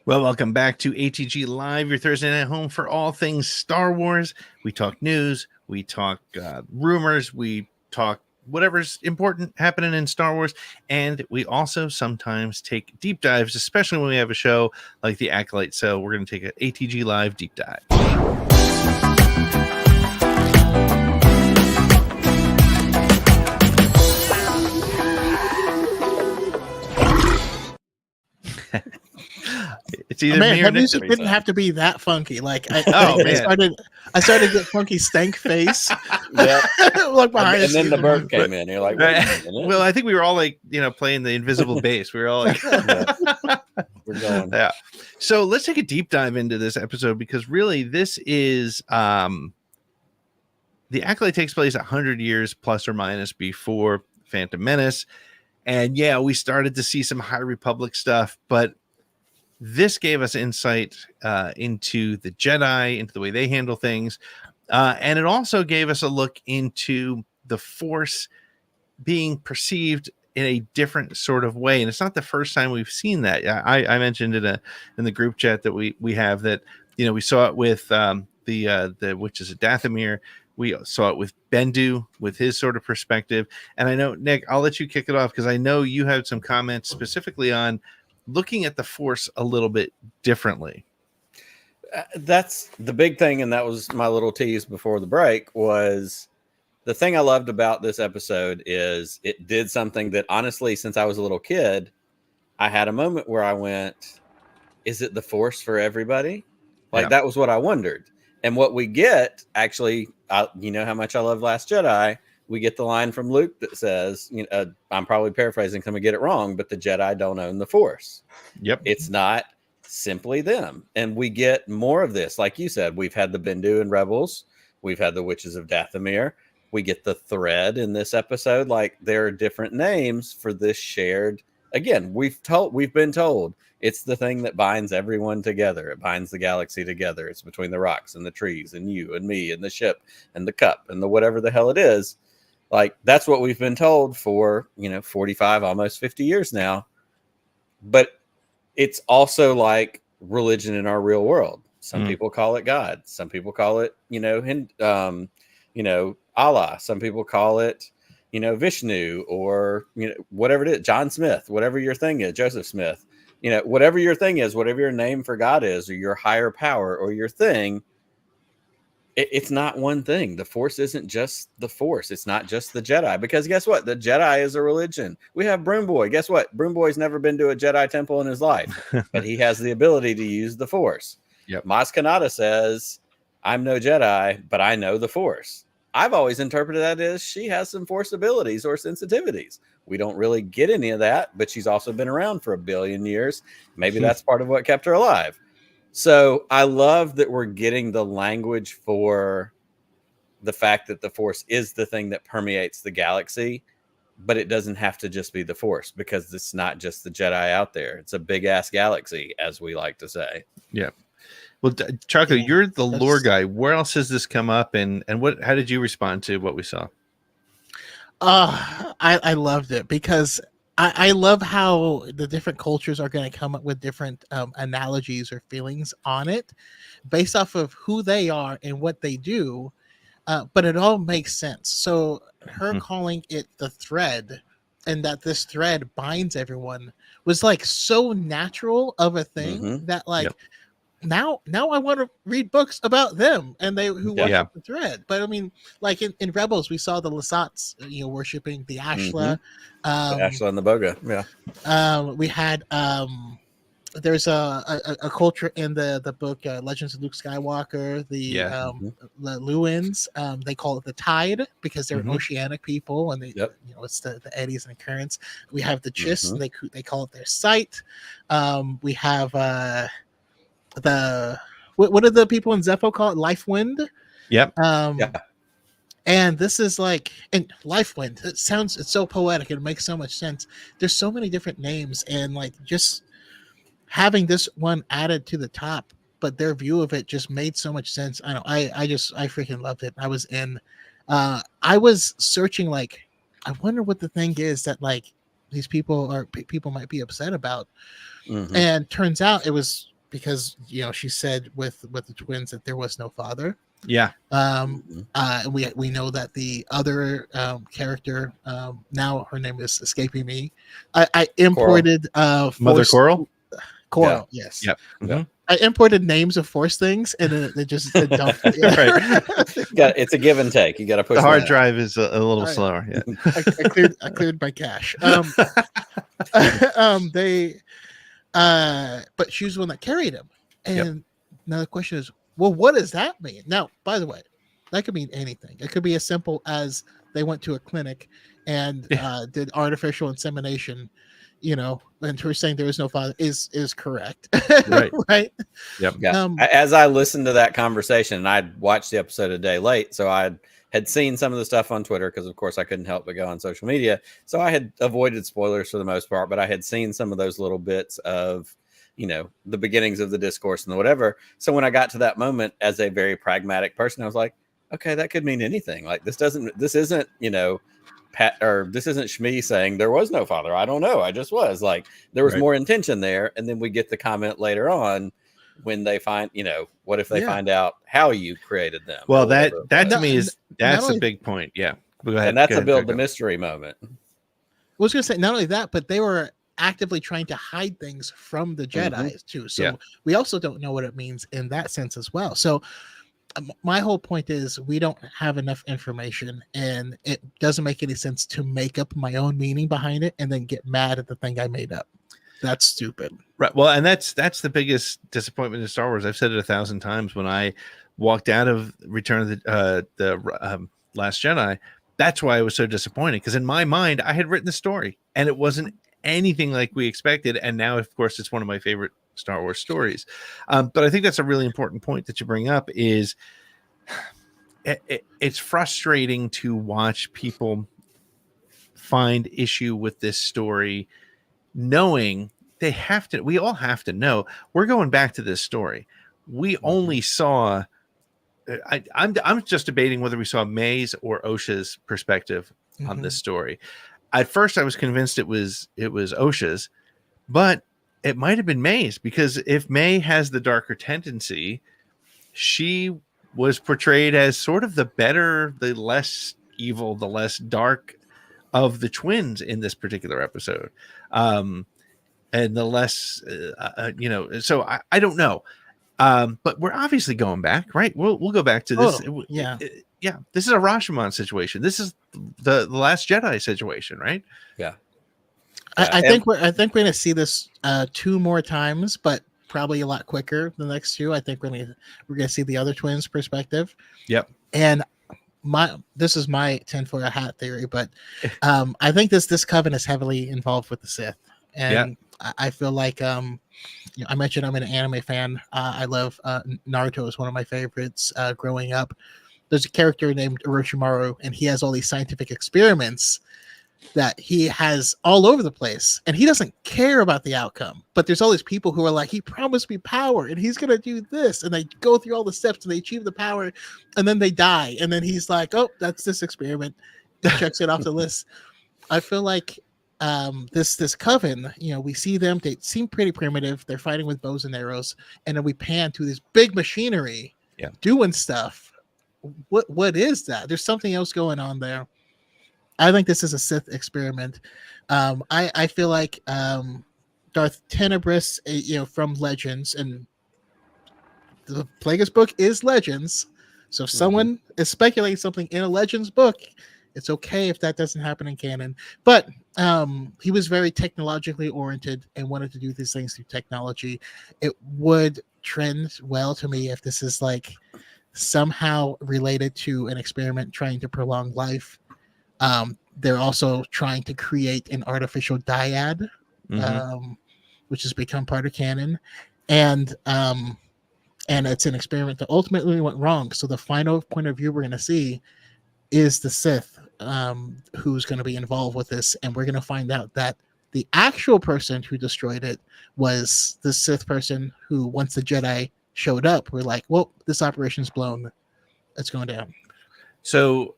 Speaker 1: Well, welcome back to ATG Live, your Thursday night home for all things Star Wars. We talk news, we talk rumors, we talk whatever's important happening in Star Wars, and we also sometimes take deep dives, especially when we have a show like The Acolyte. So we're going to take an ATG Live deep dive. It's either me or
Speaker 3: that music didn't have to be that funky. Like I started to get funky stank face.
Speaker 2: Yeah.
Speaker 3: Like behind
Speaker 2: and then the bird came in. You're like, wait a minute.
Speaker 1: Well, I think we were all like, playing the invisible bass. We were all like,
Speaker 2: We're going.
Speaker 1: Yeah. So let's take a deep dive into this episode, because really this is the Acolyte takes place 100 years plus or minus before Phantom Menace. And yeah, we started to see some High Republic stuff, but this gave us insight into the Jedi, into the way they handle things. And it also gave us a look into the Force being perceived in a different sort of way. And it's not the first time we've seen that. I mentioned in the group chat that we have that, we saw it with the Witches of Dathomir. We saw it with Bendu, with his sort of perspective. And I know, Nick, I'll let you kick it off, because I know you had some comments specifically on looking at the Force a little bit differently.
Speaker 2: That's the big thing, and that was my little tease before the break, was the thing I loved about this episode is it did something that, honestly, since I was a little kid, I had a moment where I went, is it the Force for everybody? Like, that was what I wondered. And what we get, actually, you know how much I love Last Jedi. We get the line from Luke that says, I'm probably paraphrasing, I'm going to get it wrong, but the Jedi don't own the Force.
Speaker 1: Yep.
Speaker 2: It's not simply them. And we get more of this. Like you said, we've had the Bendu and Rebels. We've had the Witches of Dathomir. We get the thread in this episode. Like, there are different names for this shared. Again, we've been told it's the thing that binds everyone together. It binds the galaxy together. It's between the rocks and the trees and you and me and the ship and the cup and the whatever the hell it is. Like, that's what we've been told for, 45, almost 50 years now. But it's also like religion in our real world. Some people call it God. Some people call it, Allah. Some people call it, Vishnu, or, whatever it is, John Smith, whatever your thing is, Joseph Smith, whatever your thing is, whatever your name for God is, or your higher power, or your thing. It's not one thing. The Force isn't just the Force. It's not just the Jedi, because guess what? The Jedi is a religion. We have Broom Boy. Guess what? Broom Boy's never been to a Jedi temple in his life, but he has the ability to use the Force.
Speaker 1: Yep.
Speaker 2: Maz Kanata says, I'm no Jedi, but I know the Force. I've always interpreted that as she has some Force abilities or sensitivities. We don't really get any of that, but she's also been around for 1 billion years. Maybe that's part of what kept her alive. So I love that we're getting the language for the fact that the Force is the thing that permeates the galaxy, but it doesn't have to just be the Force, because it's not just the Jedi out there. It's a big ass galaxy, as we like to say.
Speaker 1: Yeah. Well, Choco, you're the lore guy. Where else has this come up, and how did you respond to what we saw?
Speaker 3: I loved it, because I love how the different cultures are going to come up with different analogies or feelings on it based off of who they are and what they do. But it all makes sense. So her calling it the thread, and that this thread binds everyone, was like so natural of a thing that now I want to read books about them and they who worship the thread. But I mean, like in Rebels, we saw the Lasats, worshiping the Ashla,
Speaker 2: the Ashla and the Boga. Yeah.
Speaker 3: We had there's a culture in the book Legends of Luke Skywalker, the Luans. They call it the Tide because they're oceanic people, and they it's the eddies and currents. We have the Chiss, they call it their sight. We have what did the people in Zepho call it? Life Wind.
Speaker 1: Yep.
Speaker 3: And this is like, and Life Wind. It's so poetic. It makes so much sense. There's so many different names, and like just having this one added to the top, but their view of it just made so much sense. I know. I freaking loved it. I was in. I was searching, like, I wonder what the thing is that like these people might be upset about, and turns out it was because she said with the twins that there was no father.
Speaker 1: Yeah.
Speaker 3: We know that the other character, now her name is escaping me. I imported
Speaker 1: Mother Coral.
Speaker 3: Coral, yes.
Speaker 1: Yep.
Speaker 3: I imported names of Force things, and it just dumped.
Speaker 2: It's a give and take. You got to push.
Speaker 1: The hard drive is a little slower. Yeah.
Speaker 3: I cleared my cache. But she was the one that carried him. And now the question is, well, what does that mean? Now, by the way, that could mean anything. It could be as simple as they went to a clinic and did artificial insemination, and her saying there is no father is correct.
Speaker 1: Right.
Speaker 3: Right.
Speaker 1: Yep.
Speaker 2: Yeah. As I listened to that conversation, and I'd watched the episode a day late, so I had seen some of the stuff on Twitter because, of course, I couldn't help but go on social media. So I had avoided spoilers for the most part, but I had seen some of those little bits of, the beginnings of the discourse and the whatever. So when I got to that moment, as a very pragmatic person, I was like, okay, that could mean anything. Like this isn't, Pat, or this isn't Shmi saying there was no father. I don't know. I just was like, there was more intention there. And then we get the comment later on when they find, what if they find out how you created them?
Speaker 1: Well, that to me that's a big point. Yeah.
Speaker 2: Go ahead, and that's a build the mystery moment.
Speaker 3: I was going to say, not only that, but they were actively trying to hide things from the Jedi too. So we also don't know what it means in that sense as well. So my whole point is we don't have enough information, and it doesn't make any sense to make up my own meaning behind it and then get mad at the thing I made up. That's stupid.
Speaker 1: Right. Well, and that's the biggest disappointment in Star Wars. I've said it 1,000 times. When I walked out of Return of the Last Jedi, that's why I was so disappointed, because in my mind I had written the story and it wasn't anything like we expected. And now, of course, it's one of my favorite Star Wars stories. But I think that's a really important point that you bring up. Is it's frustrating to watch people find issue with this story, knowing we all have to know we're going back to this story. We only saw, I'm just debating whether we saw May's or Osha's perspective on this story. At first I was convinced it was Osha's, but it might have been May's, because if May has the darker tendency, she was portrayed as sort of the better, the less evil, the less dark of the twins in this particular episode. And the less, so I don't know. But we're obviously going back, right? We'll go back to this.
Speaker 3: Yeah.
Speaker 1: This is a Rashomon situation. This is the Last Jedi situation, right?
Speaker 2: Yeah.
Speaker 3: I think we're going to see this 2 more times, but probably a lot quicker the next 2. I think we're going to see the other twins' perspective.
Speaker 1: Yep.
Speaker 3: And this is my tinfoil hat theory, but I think this coven is heavily involved with the Sith, and I feel like I mentioned I'm an anime fan. I love Naruto is one of my favorites growing up. There's a character named Orochimaru, and he has all these scientific experiments that he has all over the place, and he doesn't care about the outcome. But there's all these people who are like, he promised me power and he's gonna do this, and they go through all the steps and they achieve the power, and then they die, and then he's like, oh, that's this experiment, he checks it off the list. I feel like this coven, we see them, they seem pretty primitive, they're fighting with bows and arrows, and then we pan to this big machinery doing stuff. What is that? There's something else going on there. I think this is a Sith experiment. I feel like Darth Tenebris, from Legends, and the Plagueis book is Legends. So if someone is speculating something in a Legends book, it's okay if that doesn't happen in canon. But he was very technologically oriented and wanted to do these things through technology. It would trend well to me if this is like somehow related to an experiment trying to prolong life. They're also trying to create an artificial dyad, which has become part of canon, and it's an experiment that ultimately went wrong. So the final point of view we're going to see is the Sith, who's going to be involved with this, and we're going to find out that the actual person who destroyed it was the Sith person who, once the Jedi showed up, we're like, well, this operation's blown. It's going down.
Speaker 1: So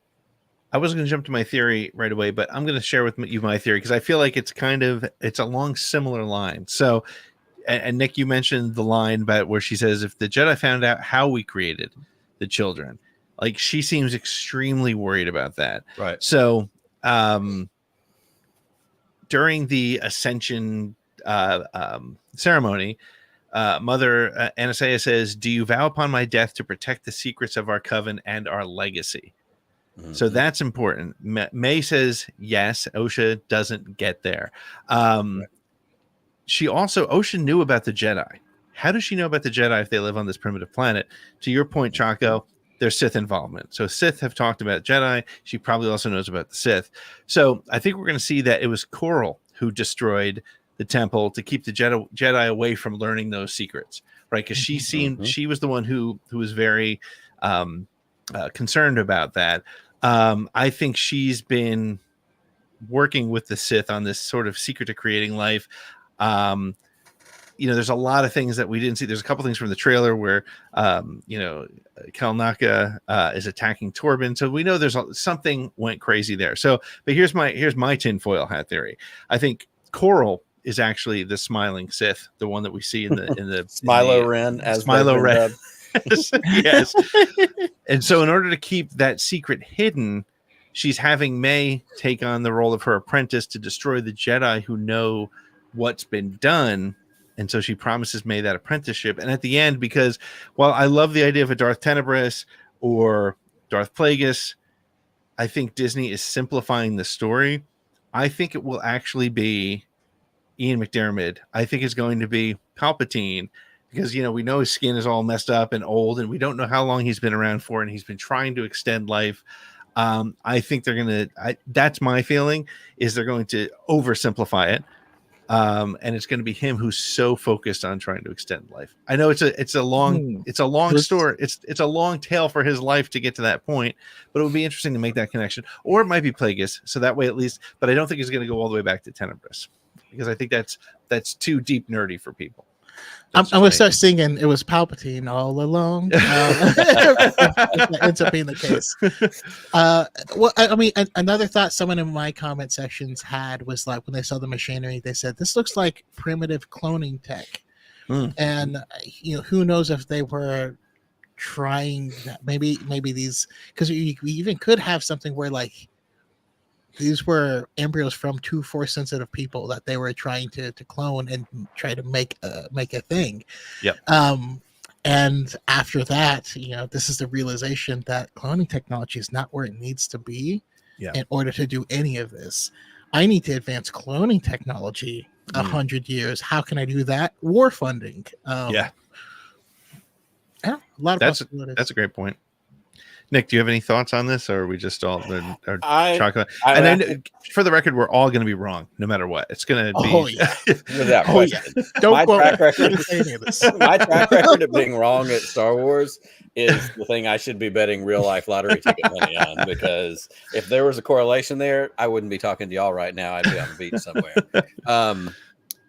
Speaker 1: I wasn't going to jump to my theory right away, but I'm going to share with you my theory, because I feel like it's along similar lines. So, and Nick, you mentioned the line about where she says, if the Jedi found out how we created the children, like she seems extremely worried about that.
Speaker 2: Right.
Speaker 1: So, during the Ascension ceremony, Mother Anastasia says, do you vow upon my death to protect the secrets of our coven and our legacy? So that's important. May says yes. Osha doesn't get there. Osha knew about the Jedi. How does she know about the Jedi if they live on this primitive planet? To your point, Choco, there's Sith involvement. So Sith have talked about Jedi. She probably also knows about the Sith. So I think we're going to see that it was Coral who destroyed the temple to keep the Jedi away from learning those secrets, right? Because she was the one who was very concerned about that. I think she's been working with the Sith on this sort of secret to creating life. There's a lot of things that we didn't see. There's a couple things from the trailer where, Kalnaka is attacking Torben. So we know there's something went crazy there. So, but here's my tinfoil hat theory. I think Coral is actually the smiling Sith, the one that we see in the
Speaker 2: Smilo Ren, as
Speaker 1: Smilo Ren. Yes. And so in order to keep that secret hidden, she's having May take on the role of her apprentice to destroy the Jedi who know what's been done. And so she promises May that apprenticeship. And at the end, because while I love the idea of a Darth Tenebris or Darth Plagueis, I think Disney is simplifying the story. I think it will actually be Ian McDiarmid. I think it's going to be Palpatine, because, we know his skin is all messed up and old, and we don't know how long he's been around for, and he's been trying to extend life. I think they're going to, that's my feeling, is they're going to oversimplify it. And it's going to be him who's so focused on trying to extend life. I know it's a long story. It's a long tale for his life to get to that point, but it would be interesting to make that connection. Or it might be Plagueis, so that way at least. But I don't think he's going to go all the way back to Tenebris, because I think that's too deep nerdy for people.
Speaker 3: I'm going to start singing "It Was Palpatine All Along." That ends up being the case. Well, I mean, another thought someone in my comment sections had was like, when they saw the machinery, they said, "This looks like primitive cloning tech." And who knows if they were trying that? Maybe these, because we even could have something where like these were embryos from 2 Force sensitive people that they were trying to clone and try to make a thing.
Speaker 1: Yep.
Speaker 3: And after that, this is the realization that cloning technology is not where it needs to be in order to do any of this. I need to advance cloning technology 100 years. How can I do that? War funding.
Speaker 1: Yeah,
Speaker 3: a lot of possibilities.
Speaker 1: That's a great point. Nick, do you have any thoughts on this, or are we just all chocolate? For the record, we're all going to be wrong, no matter what. It's going to be.
Speaker 2: Oh yeah, without question. My track record of being wrong at Star Wars is the thing I should be betting real life lottery ticket money on. Because if there was a correlation there, I wouldn't be talking to y'all right now. I'd be on the beach somewhere.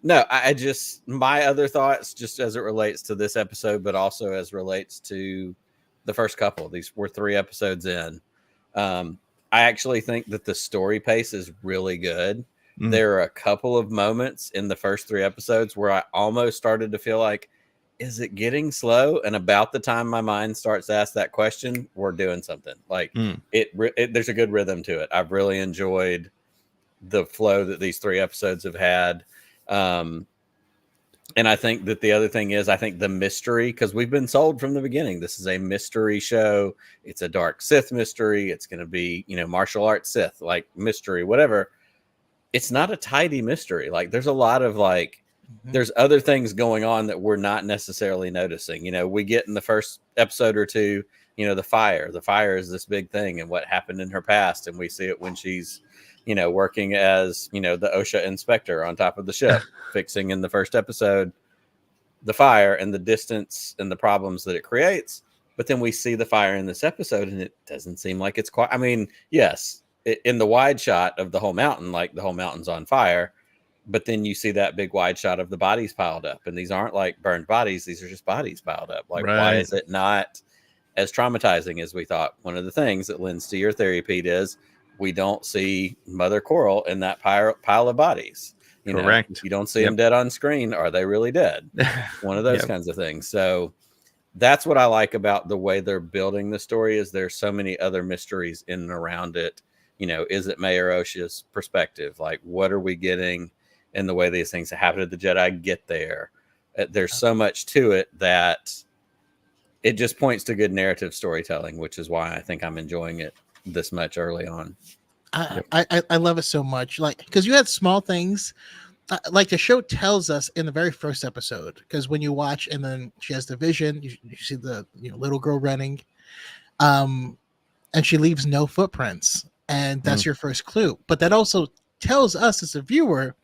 Speaker 2: No, I just, my other thoughts, just as it relates to this episode, but also as relates to the first couple. These were 3 episodes in. I actually think that the story pace is really good. There are a couple of moments in the first 3 episodes where I almost started to feel like, is it getting slow? And about the time my mind starts to ask that question, we're doing something. Like there's a good rhythm to it. I've really enjoyed the flow that these 3 episodes have had. And I think that the other thing is, I think the mystery, because we've been sold from the beginning, this is a mystery show. It's a dark Sith mystery. It's going to be, martial arts Sith, like mystery, whatever. It's not a tidy mystery. Like there's a lot of there's other things going on that we're not necessarily noticing. We get in the first episode or 2, the fire. The fire is this big thing and what happened in her past. And we see it when she's, working as, the OSHA inspector on top of the ship, fixing in the first episode the fire and the distance and the problems that it creates. But then we see the fire in this episode and it doesn't seem like it's quite, yes, in the wide shot of the whole mountain, like the whole mountain's on fire, but then you see that big wide shot of the bodies piled up. And these aren't like burned bodies. These are just bodies piled up. Like, why is it not as traumatizing as we thought? One of the things that lends to your theory, Pete, is we don't see Mother Coral in that pile of bodies.
Speaker 1: Correct.
Speaker 2: You don't see them dead on screen. Are they really dead? One of those kinds of things. So that's what I like about the way they're building the story, is there's so many other mysteries in and around it. Is it Mayor Osha's perspective? Like, what are we getting in the way these things happen to the Jedi get there? There's so much to it that it just points to good narrative storytelling, which is why I think I'm enjoying it this much early on.
Speaker 3: I love it so much, like, because you had small things like the show tells us in the very first episode, because when you watch and then she has the vision, you see the little girl running, and she leaves no footprints, and that's your first clue. But that also tells us as a viewer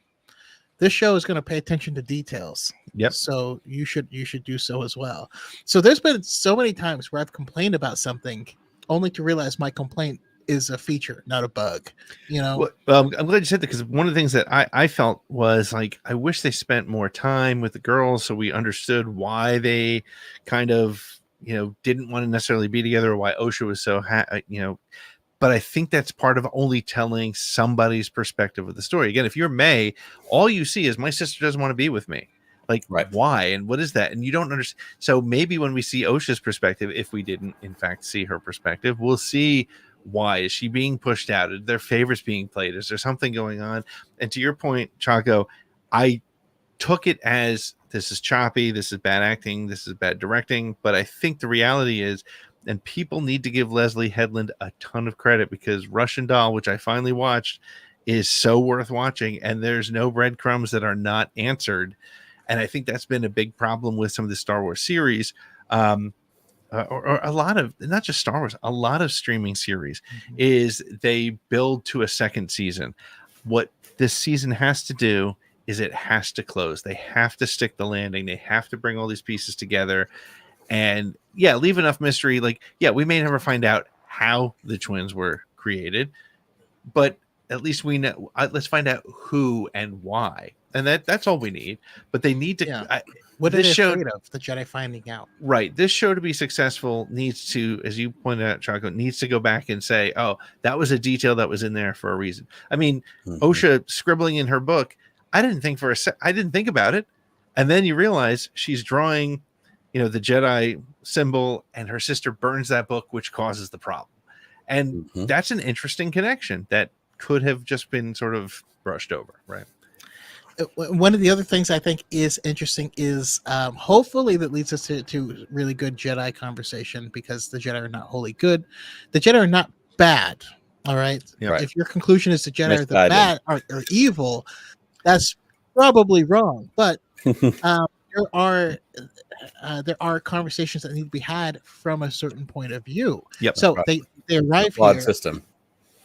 Speaker 3: this show is going to pay attention to details.
Speaker 1: Yep.
Speaker 3: So you should do so as well. So there's been so many times where I've complained about something only to realize my complaint is a feature, not a bug.
Speaker 1: Well, I'm glad you said that, because one of the things that I felt was like, I wish they spent more time with the girls so we understood why they kind of, didn't want to necessarily be together, or why Osha was so, but I think that's part of only telling somebody's perspective of the story. Again, if you're May, all you see is my sister doesn't want to be with me. Like, right. Why? And what is that? And you don't understand. So maybe when we see Osha's perspective, if we didn't in fact see her perspective, we'll see, why is she being pushed out? Are their favorites being played? Is there something going on? And to your point, Choco, I took it as, this is choppy, this is bad acting, this is bad directing. But I think the reality is, and people need to give Leslie Headland a ton of credit, because Russian Doll, which I finally watched, is so worth watching. And there's no breadcrumbs that are not answered. And I think that's been a big problem with some of the Star Wars series. Or a lot of, not just Star Wars, a lot of streaming series, is they build to a second season. What this season has to do is it has to close. They have to stick the landing. They have to bring all these pieces together, and leave enough mystery. Like, we may never find out how the twins were created, but at least we know. Let's find out who and why, and that's all we need. But they need to.
Speaker 3: Yeah. What are they afraid of? The Jedi finding out.
Speaker 1: Right. This show, to be successful, needs to, as you pointed out, Choco, needs to go back and say, oh, that was a detail that was in there for a reason. I mean, Osha scribbling in her book, I didn't think about it. And then you realize she's drawing, the Jedi symbol, and her sister burns that book, which causes the problem. And that's an interesting connection that could have just been sort of brushed over. Right.
Speaker 3: One of the other things I think is interesting is hopefully that leads us to really good Jedi conversation, because the Jedi are not wholly good. The Jedi are not bad. All right.
Speaker 1: Yeah, right.
Speaker 3: If your conclusion is the Jedi are the bad are evil, that's probably wrong. But there are conversations that need to be had from a certain point of view.
Speaker 1: Yep.
Speaker 3: So
Speaker 2: right.
Speaker 3: they arrive here.
Speaker 2: System.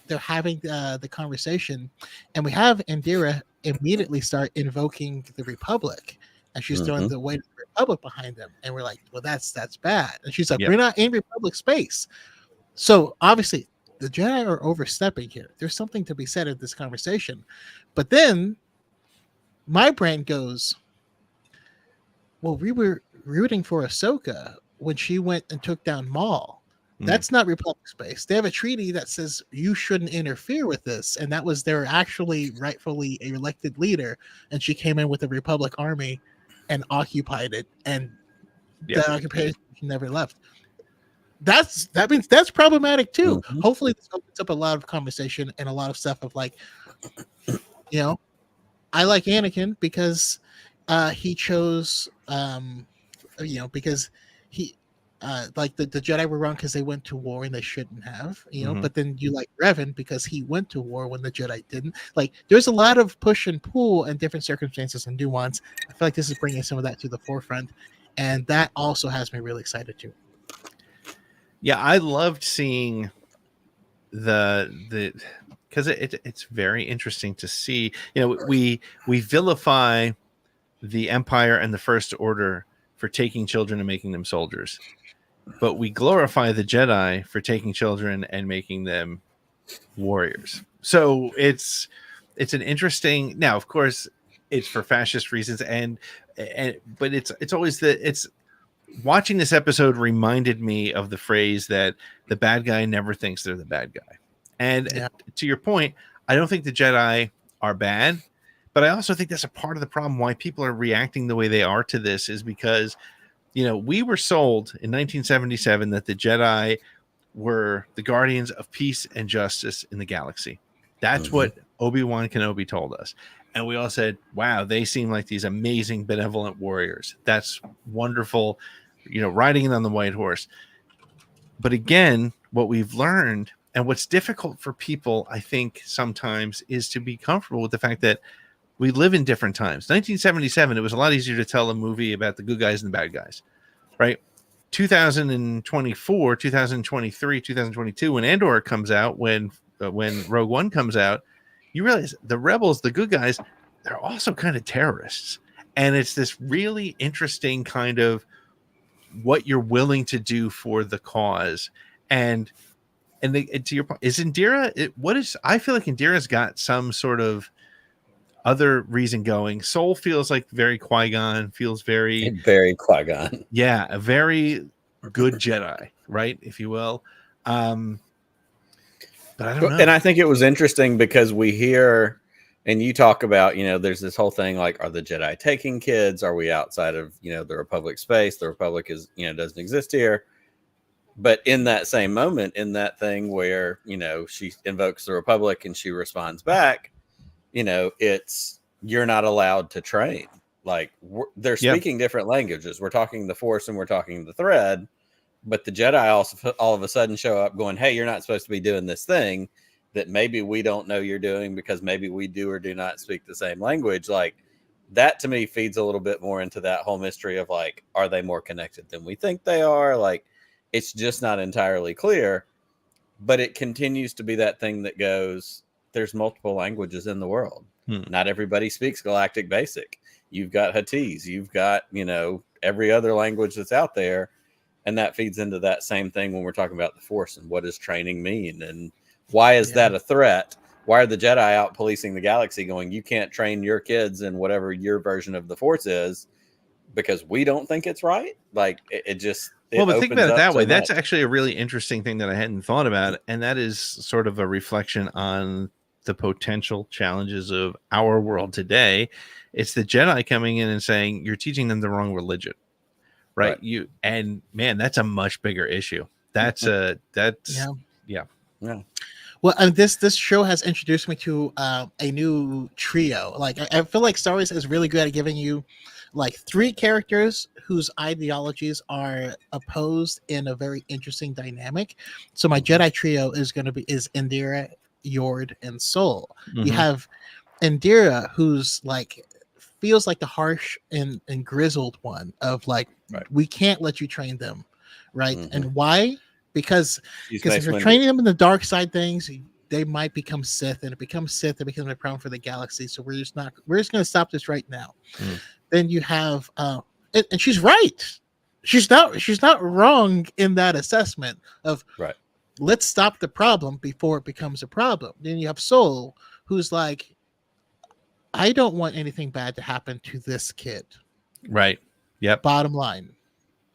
Speaker 3: They're having the conversation, and we have Indira immediately start invoking the Republic, and she's throwing the weight of the Republic behind them, and we're like, well, that's bad. And she's like, we're not in Republic space. So obviously the Jedi are overstepping here. There's something to be said in this conversation. But then my brain goes, well, we were rooting for Ahsoka when she went and took down Maul. That's not Republic space. They have a treaty that says you shouldn't interfere with this, and that was their actually rightfully elected leader, and she came in with the Republic army and occupied it, and the occupation never left. That means that's problematic too. Hopefully this opens up a lot of conversation and a lot of stuff of like, I like Anakin because he chose because he like the Jedi were wrong because they went to war and they shouldn't have, but then you like Revan because he went to war when the Jedi didn't. Like, there's a lot of push and pull and different circumstances and nuance. I feel like this is bringing some of that to the forefront, and that also has me really excited too.
Speaker 1: Yeah, I loved seeing the because it's very interesting to see. We vilify the Empire and the First Order for taking children and making them soldiers, but we glorify the Jedi for taking children and making them warriors. So it's an interesting. Now, of course, it's for fascist reasons, but it's always watching this episode reminded me of the phrase that the bad guy never thinks they're the bad guy. And to your point, I don't think the Jedi are bad, but I also think that's a part of the problem why people are reacting the way they are to this is because, we were sold in 1977 that the Jedi were the guardians of peace and justice in the galaxy. That's what Obi-Wan Kenobi told us. And we all said, wow, they seem like these amazing, benevolent warriors. That's wonderful, riding in on the white horse. But again, what we've learned and what's difficult for people, I think, sometimes is to be comfortable with the fact that we live in different times. 1977, it was a lot easier to tell a movie about the good guys and the bad guys, right? 2024, 2023, 2022, when Andor comes out, when Rogue One comes out, you realize the rebels, the good guys, they're also kind of terrorists. And it's this really interesting kind of what you're willing to do for the cause. And to your point, is Indira, I feel like Indira's got some sort of other reason going. Soul feels like very Qui-Gon, feels very
Speaker 2: Qui-Gon.
Speaker 1: Yeah, a very good Jedi, right? If you will. But I don't know.
Speaker 2: And I think it was interesting because we hear, and you talk about, there's this whole thing like, are the Jedi taking kids? Are we outside of, the Republic space? The Republic is, doesn't exist here. But in that same moment, in that thing where, she invokes the Republic and she responds back, it's, you're not allowed to train. Like they're speaking different languages. We're talking the Force and we're talking the thread, but the Jedi also all of a sudden show up going, hey, you're not supposed to be doing this thing that maybe we don't know you're doing because maybe we do or do not speak the same language. Like that to me feeds a little bit more into that whole mystery of like, are they more connected than we think they are? Like, it's just not entirely clear, but it continues to be that thing that goes, there's multiple languages in the world. Not everybody speaks Galactic Basic. You've got Huttese, you've got, every other language that's out there. And that feeds into that same thing when we're talking about the Force and what does training mean? And why is that a threat? Why are the Jedi out policing the galaxy going, you can't train your kids in whatever your version of the Force is because we don't think it's right? Like it just...
Speaker 1: Well, but think about it that way. That's actually a really interesting thing that I hadn't thought about. And that is sort of a reflection on the potential challenges of our world today. It's the Jedi coming in and saying, you're teaching them the wrong religion. Right. Man, that's a much bigger issue. Yeah.
Speaker 3: Well, and this show has introduced me to a new trio. Like I feel like Star Wars is really good at giving you like three characters whose ideologies are opposed in a very interesting dynamic. So my Jedi trio is Indira, Yord, and Soul. You have Indira, who's like feels like the harsh and grizzled one of like, we can't let you train them, right? And why? Because if you're training them in the dark side things, they might become Sith, and it becomes Sith, it becomes a problem for the galaxy. So we're just going to stop this right now. Then you have, and she's right. She's not wrong in that assessment of let's stop the problem before it becomes a problem. Then you have Soul, who's like, I don't want anything bad to happen to this kid.
Speaker 1: Right. Yep.
Speaker 3: Bottom line,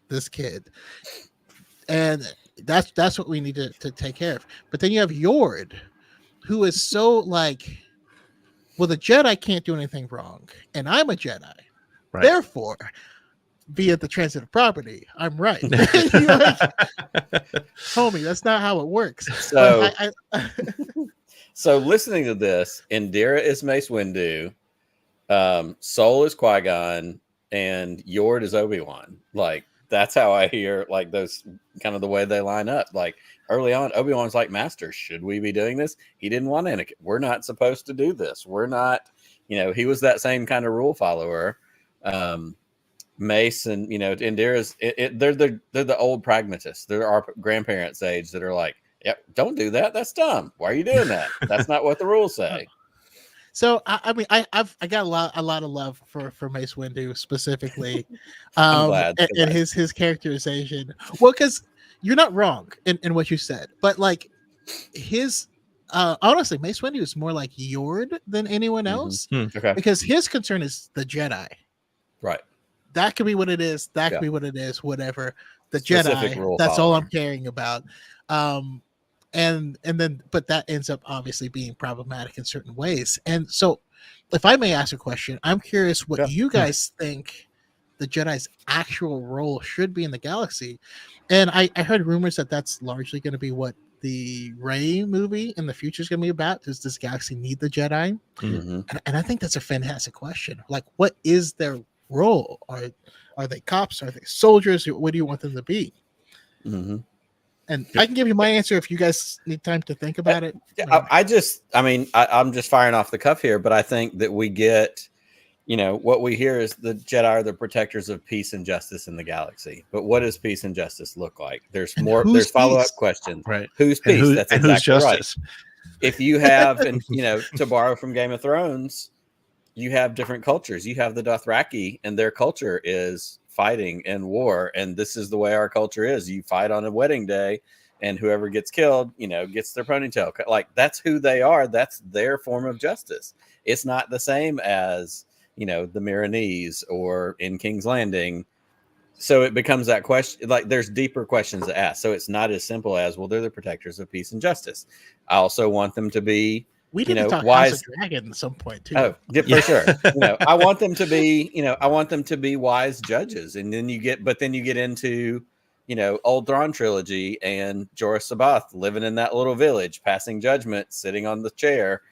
Speaker 3: this kid. And that's what we need to take care of. But then you have Yord, who is so like, well, the Jedi can't do anything wrong, and I'm a Jedi. Right. Therefore, be it the transitive property, I'm right. Like, homie, that's not how it works.
Speaker 2: So, so listening to this, Indira is Mace Windu, Soul is Qui-Gon, and Yord is Obi-Wan. Like, that's how I hear like those kind of the way they line up. Like early on, Obi-Wan's like, Master, should we be doing this? He didn't want Anakin. We're not supposed to do this. We're not, he was that same kind of rule follower. Mace and, Indira's, they're the old pragmatists. They're our grandparents' age that are like, yep, don't do that. That's dumb. Why are you doing that? That's not what the rules say.
Speaker 3: So I mean, I got a lot of love for Mace Windu specifically, and his characterization. Well, because you're not wrong in what you said, but like his honestly, Mace Windu is more like Yord than anyone else.
Speaker 2: Okay,
Speaker 3: because his concern is the Jedi.
Speaker 2: Right.
Speaker 3: That could be what it is. That could be what it is. Whatever. The
Speaker 2: Specific
Speaker 3: Jedi. That's all I'm caring about. And then, but that ends up obviously being problematic in certain ways. And so, if I may ask a question, I'm curious what you guys think the Jedi's actual role should be in the galaxy. And I heard rumors that that's largely going to be what the Rey movie in the future is going to be about. Does this galaxy need the Jedi? And I think that's a fantastic question. Like, what is their role? Are they cops? Are they soldiers? What do you want them to be? And I can give you my answer if you guys need time to think about it.
Speaker 2: I'm just firing off the cuff here, but I think that we get, what we hear is the Jedi are the protectors of peace and justice in the galaxy. But what does peace and justice look like? There's more. There's follow-up questions.
Speaker 1: Right.
Speaker 2: Who's peace? That's exactly
Speaker 1: who's justice?
Speaker 2: Right. If you have, and to borrow from Game of Thrones, you have different cultures. You have the Dothraki, and their culture is fighting and war, and this is the way our culture is. You fight on a wedding day, and whoever gets killed, gets their ponytail cut. Like, that's who they are. That's their form of justice. It's not the same as the Myronese or in King's Landing. So it becomes that question, like there's deeper questions to ask. So it's not as simple as, well, they're the protectors of peace and justice. I also want them to be,
Speaker 3: we need to talk
Speaker 2: wise.
Speaker 3: House of Dragon at some point too.
Speaker 2: Oh, yeah, for sure. I want them to be, I want them to be wise judges. And then you get into, Old Thrawn trilogy and Jorah Sabath living in that little village, passing judgment, sitting on the chair,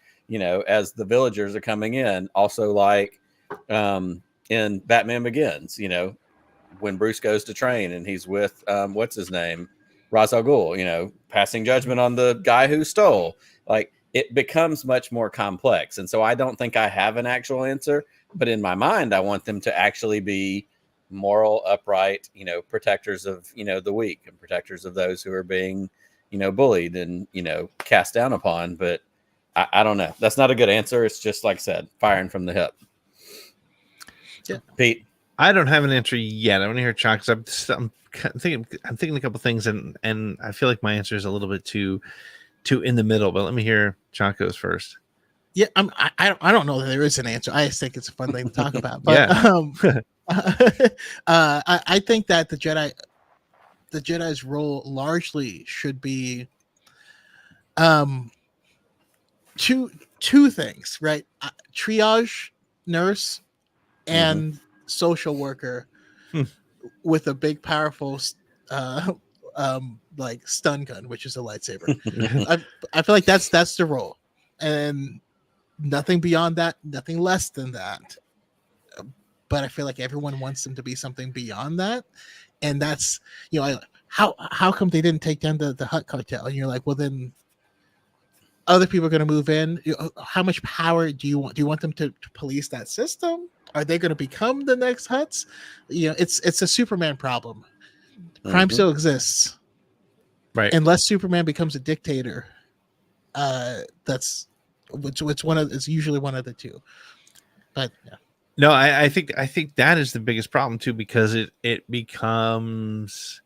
Speaker 2: as the villagers are coming in. Also, like in Batman Begins, when Bruce goes to train and he's with what's his name, Ra's al Ghul, passing judgment on the guy who stole. Like, it becomes much more complex. And so I don't think I have an actual answer, but in my mind, I want them to actually be moral, upright, protectors of, the weak and protectors of those who are being, bullied and, cast down upon. But I don't know. That's not a good answer. It's just, like I said, firing from the hip.
Speaker 3: Yeah.
Speaker 2: Pete?
Speaker 1: I don't have an answer yet. I want to hear Choc, because I'm thinking a couple things, and I feel like my answer is a little bit too in the middle. But let me hear Choco's first.
Speaker 3: Yeah, I don't know that there is an answer. I just think it's a fun thing to talk about. But
Speaker 1: Yeah.
Speaker 3: I think that the Jedi's role largely should be two things, right? Triage nurse and social worker with a big, powerful like stun gun, which is a lightsaber. I feel like that's the role, and nothing beyond that, nothing less than that. But I feel like everyone wants them to be something beyond that, and that's how come they didn't take down the Hutt cartel? And you're like, well, then other people are going to move in. How much power do you want? Do you want them to police that system? Are they going to become the next Hutts? It's a Superman problem. Crime still exists,
Speaker 1: right?
Speaker 3: Unless Superman becomes a dictator, that's it's usually one of the two. But yeah.
Speaker 1: No, I think that is the biggest problem too, because it becomes,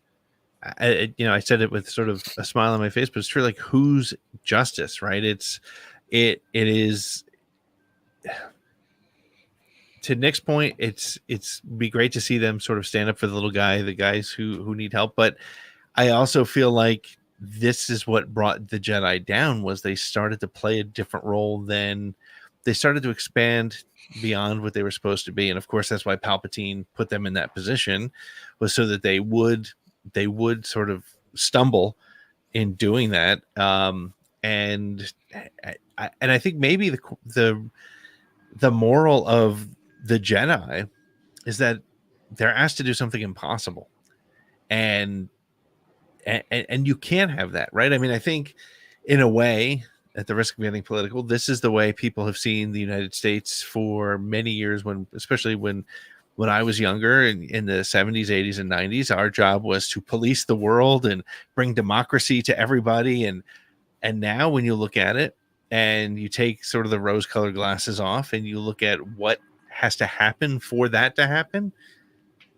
Speaker 1: I said it with sort of a smile on my face, but it's true. Like, whose justice, right? It is. To Nick's point, it's be great to see them sort of stand up for the little guy, the guys who need help. But I also feel like this is what brought the Jedi down, was they started to play a different role than they started to expand beyond what they were supposed to be. And of course, that's why Palpatine put them in that position, was so that they would sort of stumble in doing that. And I think maybe the moral of the Jedi is that they're asked to do something impossible, and you can't have that, right? I mean, I think in a way, at the risk of getting political, this is the way people have seen the United States for many years, especially when I was younger, in the 70s, 80s, and 90s. Our job was to police the world and bring democracy to everybody. And now when you look at it and you take sort of the rose-colored glasses off and you look at what has to happen for that to happen,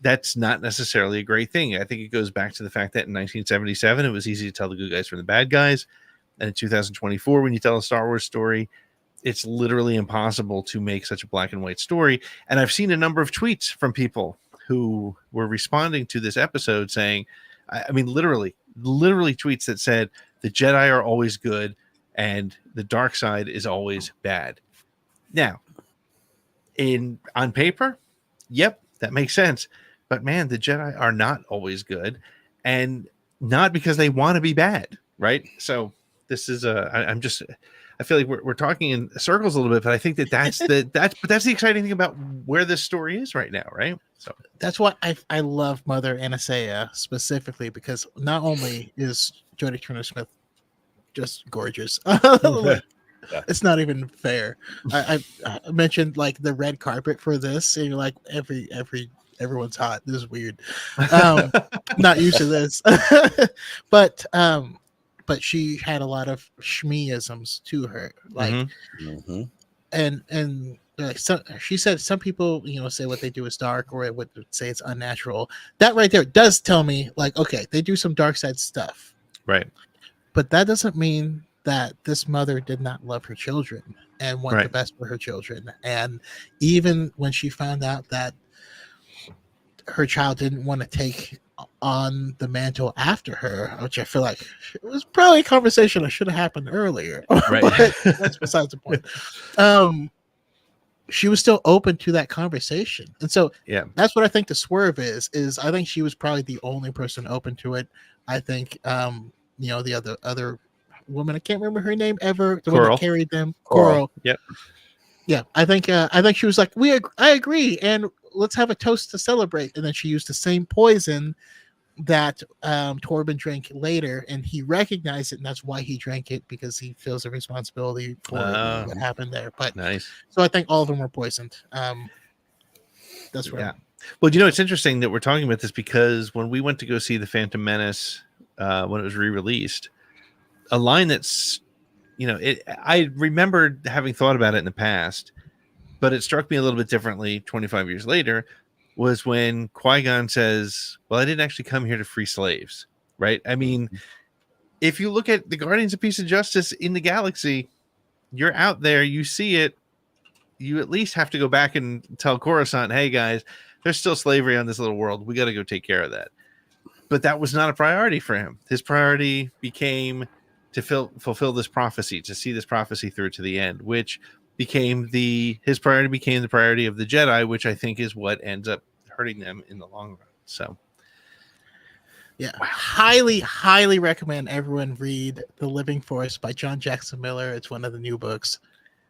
Speaker 1: that's not necessarily a great thing. I think it goes back to the fact that in 1977, it was easy to tell the good guys from the bad guys. And in 2024, when you tell a Star Wars story, it's literally impossible to make such a black and white story. And I've seen a number of tweets from people who were responding to this episode saying, I mean, literally tweets that said, the Jedi are always good and the dark side is always bad. Now, on paper, yep, that makes sense. But man, the Jedi are not always good, and not because they want to be bad, right? So this is I feel like we're talking in circles a little bit, but I think that's the exciting thing about where this story is right now, right? So
Speaker 3: that's why I love Mother Anastasia specifically, because not only is Jodie Turner-Smith just gorgeous, it's not even fair. I mentioned like the red carpet for this, and you're like, everyone's hot. This is weird. Not used to this, but she had a lot of Shmi-isms to her, like, and she said some people, say what they do is dark, or it would say it's unnatural. That right there does tell me, like, okay, they do some dark side stuff,
Speaker 1: right?
Speaker 3: But that doesn't mean that this mother did not love her children and want the best for her children. And even when she found out that her child didn't want to take on the mantle after her, which I feel like it was probably a conversation that should have happened earlier.
Speaker 1: Right.
Speaker 3: But that's besides the point. She was still open to that conversation. And so that's what I think the swerve is I think she was probably the only person open to it. I think the other woman, I can't remember her name ever, the one that carried them, Coral.
Speaker 1: Yep.
Speaker 3: Yeah, I think she was like, I agree, and let's have a toast to celebrate. And then she used the same poison that Torben drank later, and he recognized it, and that's why he drank it, because he feels a responsibility for what happened there. But
Speaker 1: nice.
Speaker 3: So I think all of them were poisoned. That's right.
Speaker 1: Yeah. Well, it's interesting that we're talking about this, because when we went to go see The Phantom Menace when it was re-released, a line that's I remembered having thought about it in the past, but it struck me a little bit differently 25 years later, was when Qui-Gon says, well, I didn't actually come here to free slaves, right? I mean, if you look at the Guardians of Peace and Justice in the galaxy, you're out there, you see it, you at least have to go back and tell Coruscant, hey guys, there's still slavery on this little world. We got to go take care of that. But that was not a priority for him. His priority became to fulfill this prophecy, to see this prophecy through to the end, which his priority became the priority of the Jedi, which I think is what ends up hurting them in the long run. So,
Speaker 3: yeah, highly, highly recommend everyone read The Living Force by John Jackson Miller. It's one of the new books.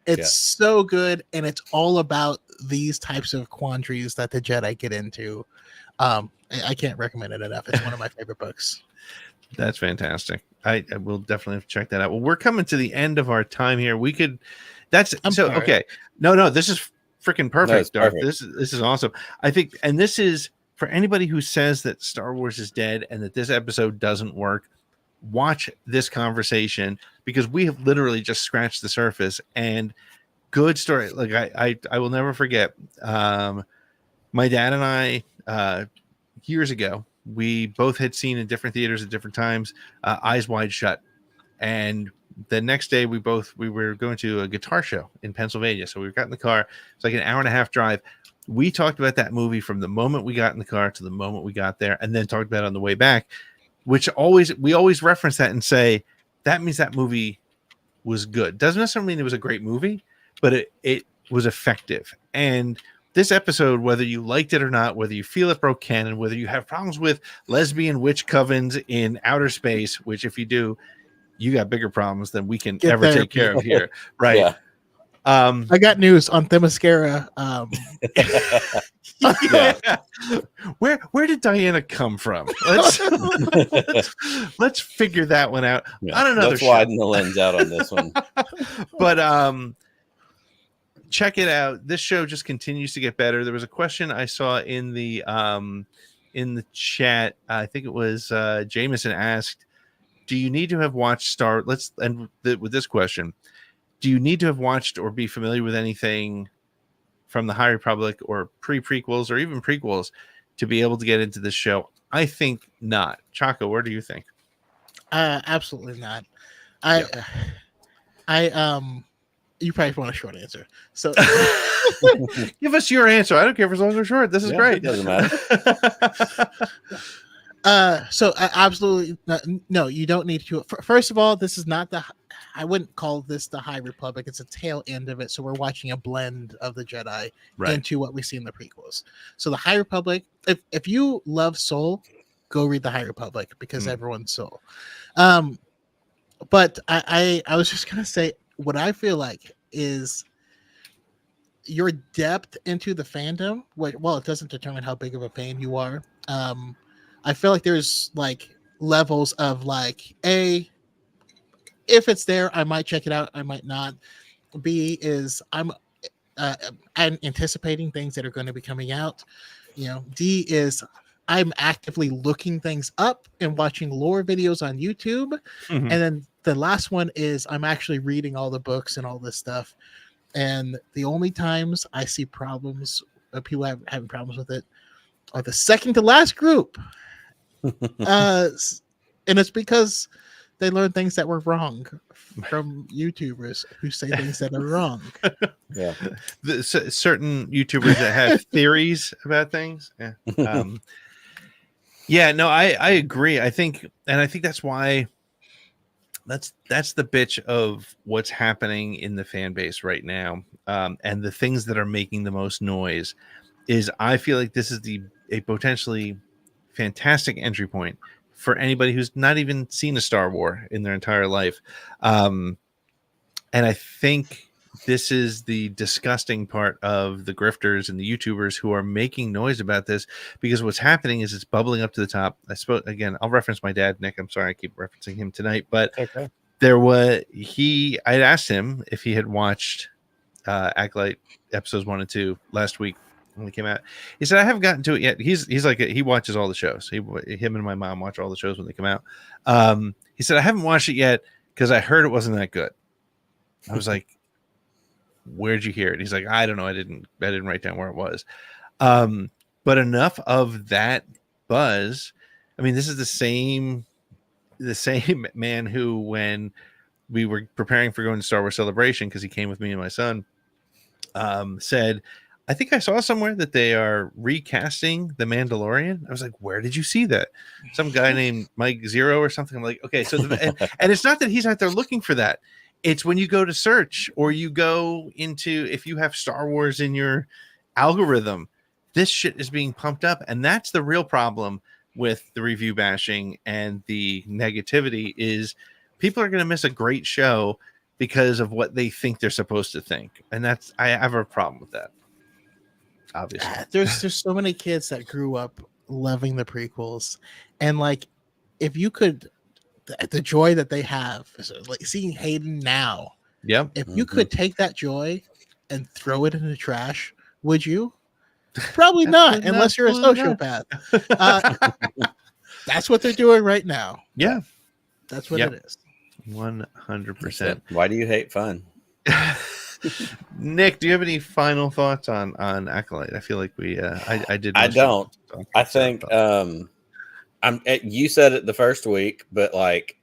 Speaker 3: It's so good, and it's all about these types of quandaries that the Jedi get into. I can't recommend it enough. It's one of my favorite books.
Speaker 1: That's fantastic. I will definitely have to check that out. Well, we're coming to the end of our time here. Okay. No, this is freaking perfect, Darth. Perfect. This is awesome. I think, and this is for anybody who says that Star Wars is dead and that this episode doesn't work, watch this conversation, because we have literally just scratched the surface. And good story. Like I will never forget. My dad and I, years ago, we both had seen in different theaters at different times, Eyes Wide Shut. And the next day we were going to a guitar show in Pennsylvania. So we got in the car. It's like an hour and a half drive. We talked about that movie from the moment we got in the car to the moment we got there, and then talked about it on the way back, which we always reference that and say, that means that movie was good. Doesn't necessarily mean it was a great movie, but it was effective. And this episode, whether you liked it or not, whether you feel it broke canon, whether you have problems with lesbian witch covens in outer space, which if you do, you got bigger problems than we can ever take care of here. Right.
Speaker 2: Yeah.
Speaker 3: I got news on Themyscira.
Speaker 1: Where did Diana come from? Let's figure that one out.
Speaker 2: Yeah.
Speaker 1: On another
Speaker 2: Let's
Speaker 1: show.
Speaker 2: widen the lens out on this one.
Speaker 1: But check it out. This show just continues to get better. There was a question I saw in the chat. I think it was Jameson asked, do you need to have watched let's end with this question. Do you need to have watched or be familiar with anything from the High Republic or pre-prequels or even prequels to be able to get into this show? I think not. Choco, where do you think?
Speaker 3: Absolutely not. You probably want a short answer. So
Speaker 1: give us your answer. I don't care if it's long or short. This is great.
Speaker 2: It doesn't matter.
Speaker 3: So absolutely no, you don't need to. First of all, this is not I wouldn't call this the High Republic. It's a tail end of it. So we're watching a blend of the Jedi into what we see in the prequels. So the High Republic, if you love Soul, go read the High Republic, because everyone's Soul. But I was just gonna say, what I feel like is your depth into the fandom. Well, it doesn't determine how big of a fan you are. I feel like there's like levels of like, A, if it's there, I might check it out. I might not. B is I'm anticipating things that are going to be coming out. D is I'm actively looking things up and watching lore videos on YouTube. Mm-hmm. And then the last one is I'm actually reading all the books and all this stuff. And the only times I see problems, people having problems with it, are the second to last group. And it's because they learn things that were wrong from YouTubers who say things that are wrong.
Speaker 2: Yeah.
Speaker 1: Certain YouTubers that have theories about things. Yeah. Yeah, no, I agree. I think that's why that's the bitch of what's happening in the fan base right now. And the things that are making the most noise is I feel like this is a potentially fantastic entry point for anybody who's not even seen a Star Wars in their entire life. And I think this is the disgusting part of the grifters and the YouTubers who are making noise about this, because what's happening is it's bubbling up to the top. I suppose, again, I'll reference my dad, Nick. I'm sorry I keep referencing him tonight, but
Speaker 2: Okay.
Speaker 1: I'd asked him if he had watched Acolyte episodes 1 and 2 last week when they came out. He said, I haven't gotten to it yet. He's like, he watches all the shows. Him and my mom watch all the shows when they come out. He said, I haven't watched it yet because I heard it wasn't that good. I was like, where'd you hear it? He's like, I don't know. I didn't write down where it was. But enough of that buzz. I mean, this is the same man who, when we were preparing for going to Star Wars Celebration, because he came with me and my son, said, I think I saw somewhere that they are recasting The Mandalorian. I was like, where did you see that? Some guy named Mike Zero or something. I'm like, okay. So, and it's not that he's out there looking for that. It's when you go to search, or you go into, if you have Star Wars in your algorithm, this shit is being pumped up. And that's the real problem with the review bashing and the negativity, is people are going to miss a great show because of what they think they're supposed to think. And I have a problem with that. Obviously.
Speaker 3: There's so many kids that grew up loving the prequels. And like, if you could, the joy that they have, like seeing Hayden now.
Speaker 1: Yeah.
Speaker 3: If you could take that joy and throw it in the trash, would you? Probably not, unless you're a sociopath. That's what they're doing right now.
Speaker 1: Yeah.
Speaker 3: That's what it is.
Speaker 1: 100%.
Speaker 2: Why do you hate fun?
Speaker 1: Nick, do you have any final thoughts on Acolyte? I feel like I did.
Speaker 2: I don't. I think you said it the first week, but like,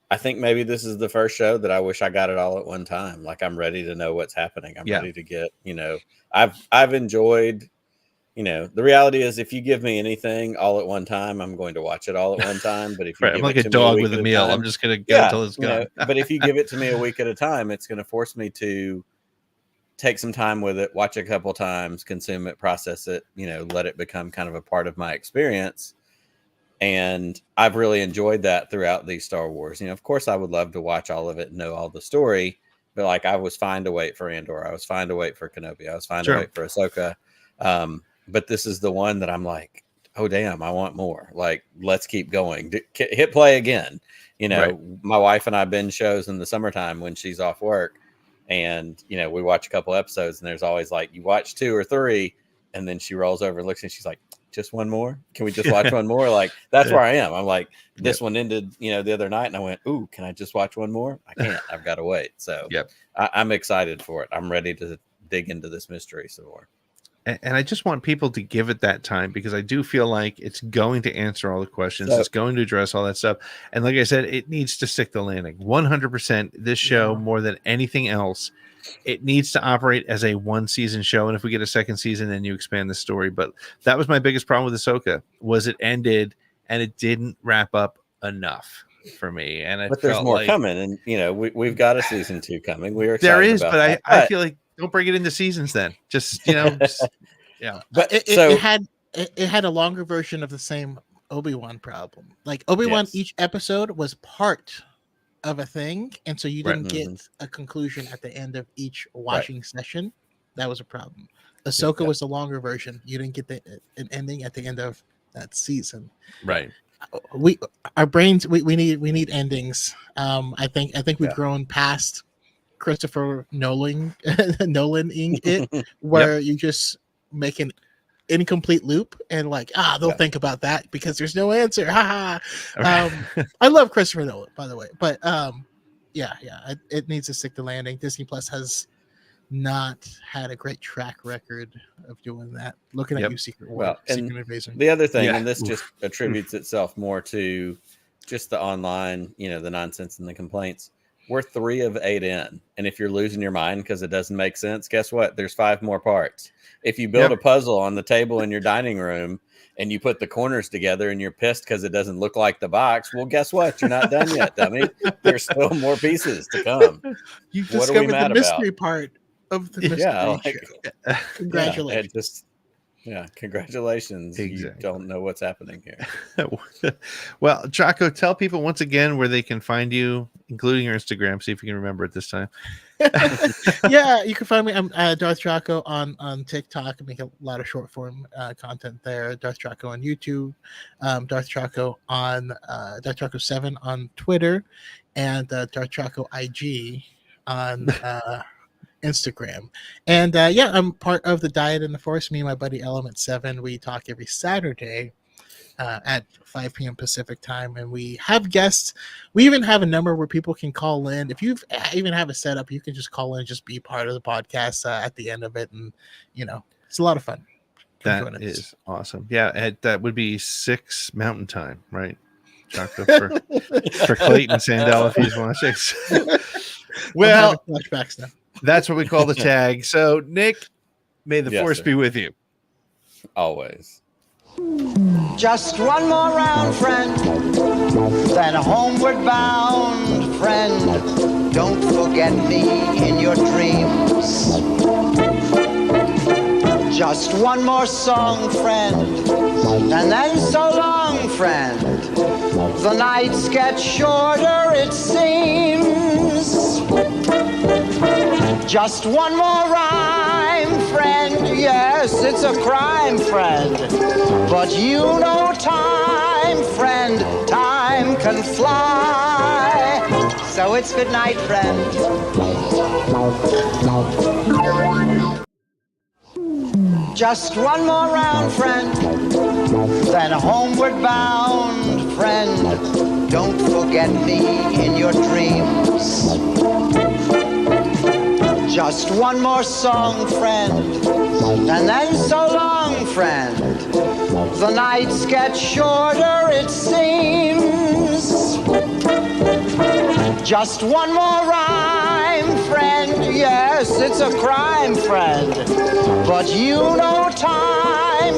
Speaker 2: I think maybe this is the first show that I wish I got it all at one time. Like, I'm ready to know what's happening. I'm ready to get, I've enjoyed, the reality is, if you give me anything all at one time, I'm going to watch it all at one time. But if you
Speaker 1: I'm like a dog with a meal, I'm just going to go until it's gone.
Speaker 2: But if you give it to me a week at a time, it's going to force me to take some time with it, watch it a couple times, consume it, process it, let it become kind of a part of my experience. And I've really enjoyed that throughout these Star Wars. Of course, I would love to watch all of it and know all the story, but like, I was fine to wait for Andor. I was fine to wait for Kenobi. I was fine to wait for Ahsoka. But this is the one that I'm like, oh, damn, I want more. Like, let's keep going. Hit play again. My wife and I binge shows in the summertime when she's off work. And, we watch a couple episodes, and there's always like, you watch 2 or 3, and then she rolls over and looks, and she's like, just one more? Can we just watch one more? Like, that's where I am. I'm like, this one ended, the other night, and I went, ooh, can I just watch one more? I can't. I've got to wait. So I'm excited for it. I'm ready to dig into this mystery some more.
Speaker 1: And I just want people to give it that time, because I do feel like it's going to answer all the questions. It's going to address all that stuff. And like I said, it needs to stick the landing. 100%. This show, more than anything else, it needs to operate as a 1-season show. And if we get a second season, then you expand the story. But that was my biggest problem with Ahsoka, was it ended and it didn't wrap up enough for me. And
Speaker 2: but there's more coming. And, we've got a season 2 coming. We are
Speaker 1: there is, but I feel like, don't break it into seasons then. Just, yeah.
Speaker 3: But it had a longer version of the same Obi-Wan problem. Like, Obi-Wan, each episode was part of a thing. And so you didn't get a conclusion at the end of each watching session. That was a problem. Ahsoka was the longer version. You didn't get an ending at the end of that season.
Speaker 1: Right.
Speaker 3: Our brains, we need endings. I think we've grown past Christopher Nolan it, where you just make an incomplete loop and like, they'll think about that because there's no answer. I love Christopher Nolan, by the way, but it needs to stick the landing. Disney Plus has not had a great track record of doing that. Looking at you, Secret War,
Speaker 2: well,
Speaker 3: Secret Invasion.
Speaker 2: The other thing, and this just attributes itself more to just the online, the nonsense and the complaints. We're 3 of 8 in, and if you're losing your mind because it doesn't make sense, guess what? There's 5 more parts. If you build a puzzle on the table in your dining room and you put the corners together and you're pissed because it doesn't look like the box, well, guess what? You're not done yet, dummy. There's still more pieces to come.
Speaker 3: You've discovered the mystery part of the mystery. Congratulations.
Speaker 2: Congratulations. Exactly. You don't know what's happening here.
Speaker 1: Well, Choco, tell people once again where they can find you, including your Instagram. See if you can remember it this time.
Speaker 3: Yeah, you can find me. I'm Darth Choco on TikTok. I make a lot of short form content there. Darth Choco on YouTube. Darth Choco on Darth Choco 7 on Twitter, and Darth Choco IG on Instagram. And I'm part of the Diet in the Forest. Me and my buddy Element 7, we talk every Saturday at 5 p.m. Pacific time, and we have guests. We even have a number where people can call in. If you even have a setup, you can just call in and just be part of the podcast at the end of it, and it's a lot of fun.
Speaker 1: That is awesome. Yeah, that would be 6 Mountain Time, right? Choco for Clayton Sandell if he's watching. Well,
Speaker 3: flashbacks now.
Speaker 1: That's what we call the tag. So, Nick, may the force be with you.
Speaker 2: Always.
Speaker 4: Just one more round, friend, then homeward bound, friend. Don't forget me in your dreams. Just one more song, friend, and then so long, friend. The nights get shorter, it seems. Just one more rhyme, friend. Yes, it's a crime, friend. But you know time, friend. Time can fly. So it's good night, friend. Just one more round, friend. Then homeward bound, friend. Don't forget me in your dreams. Just one more song, friend, and then so long, friend. The nights get shorter, it seems. Just one more rhyme, friend. Yes, it's a crime, friend. But you know time.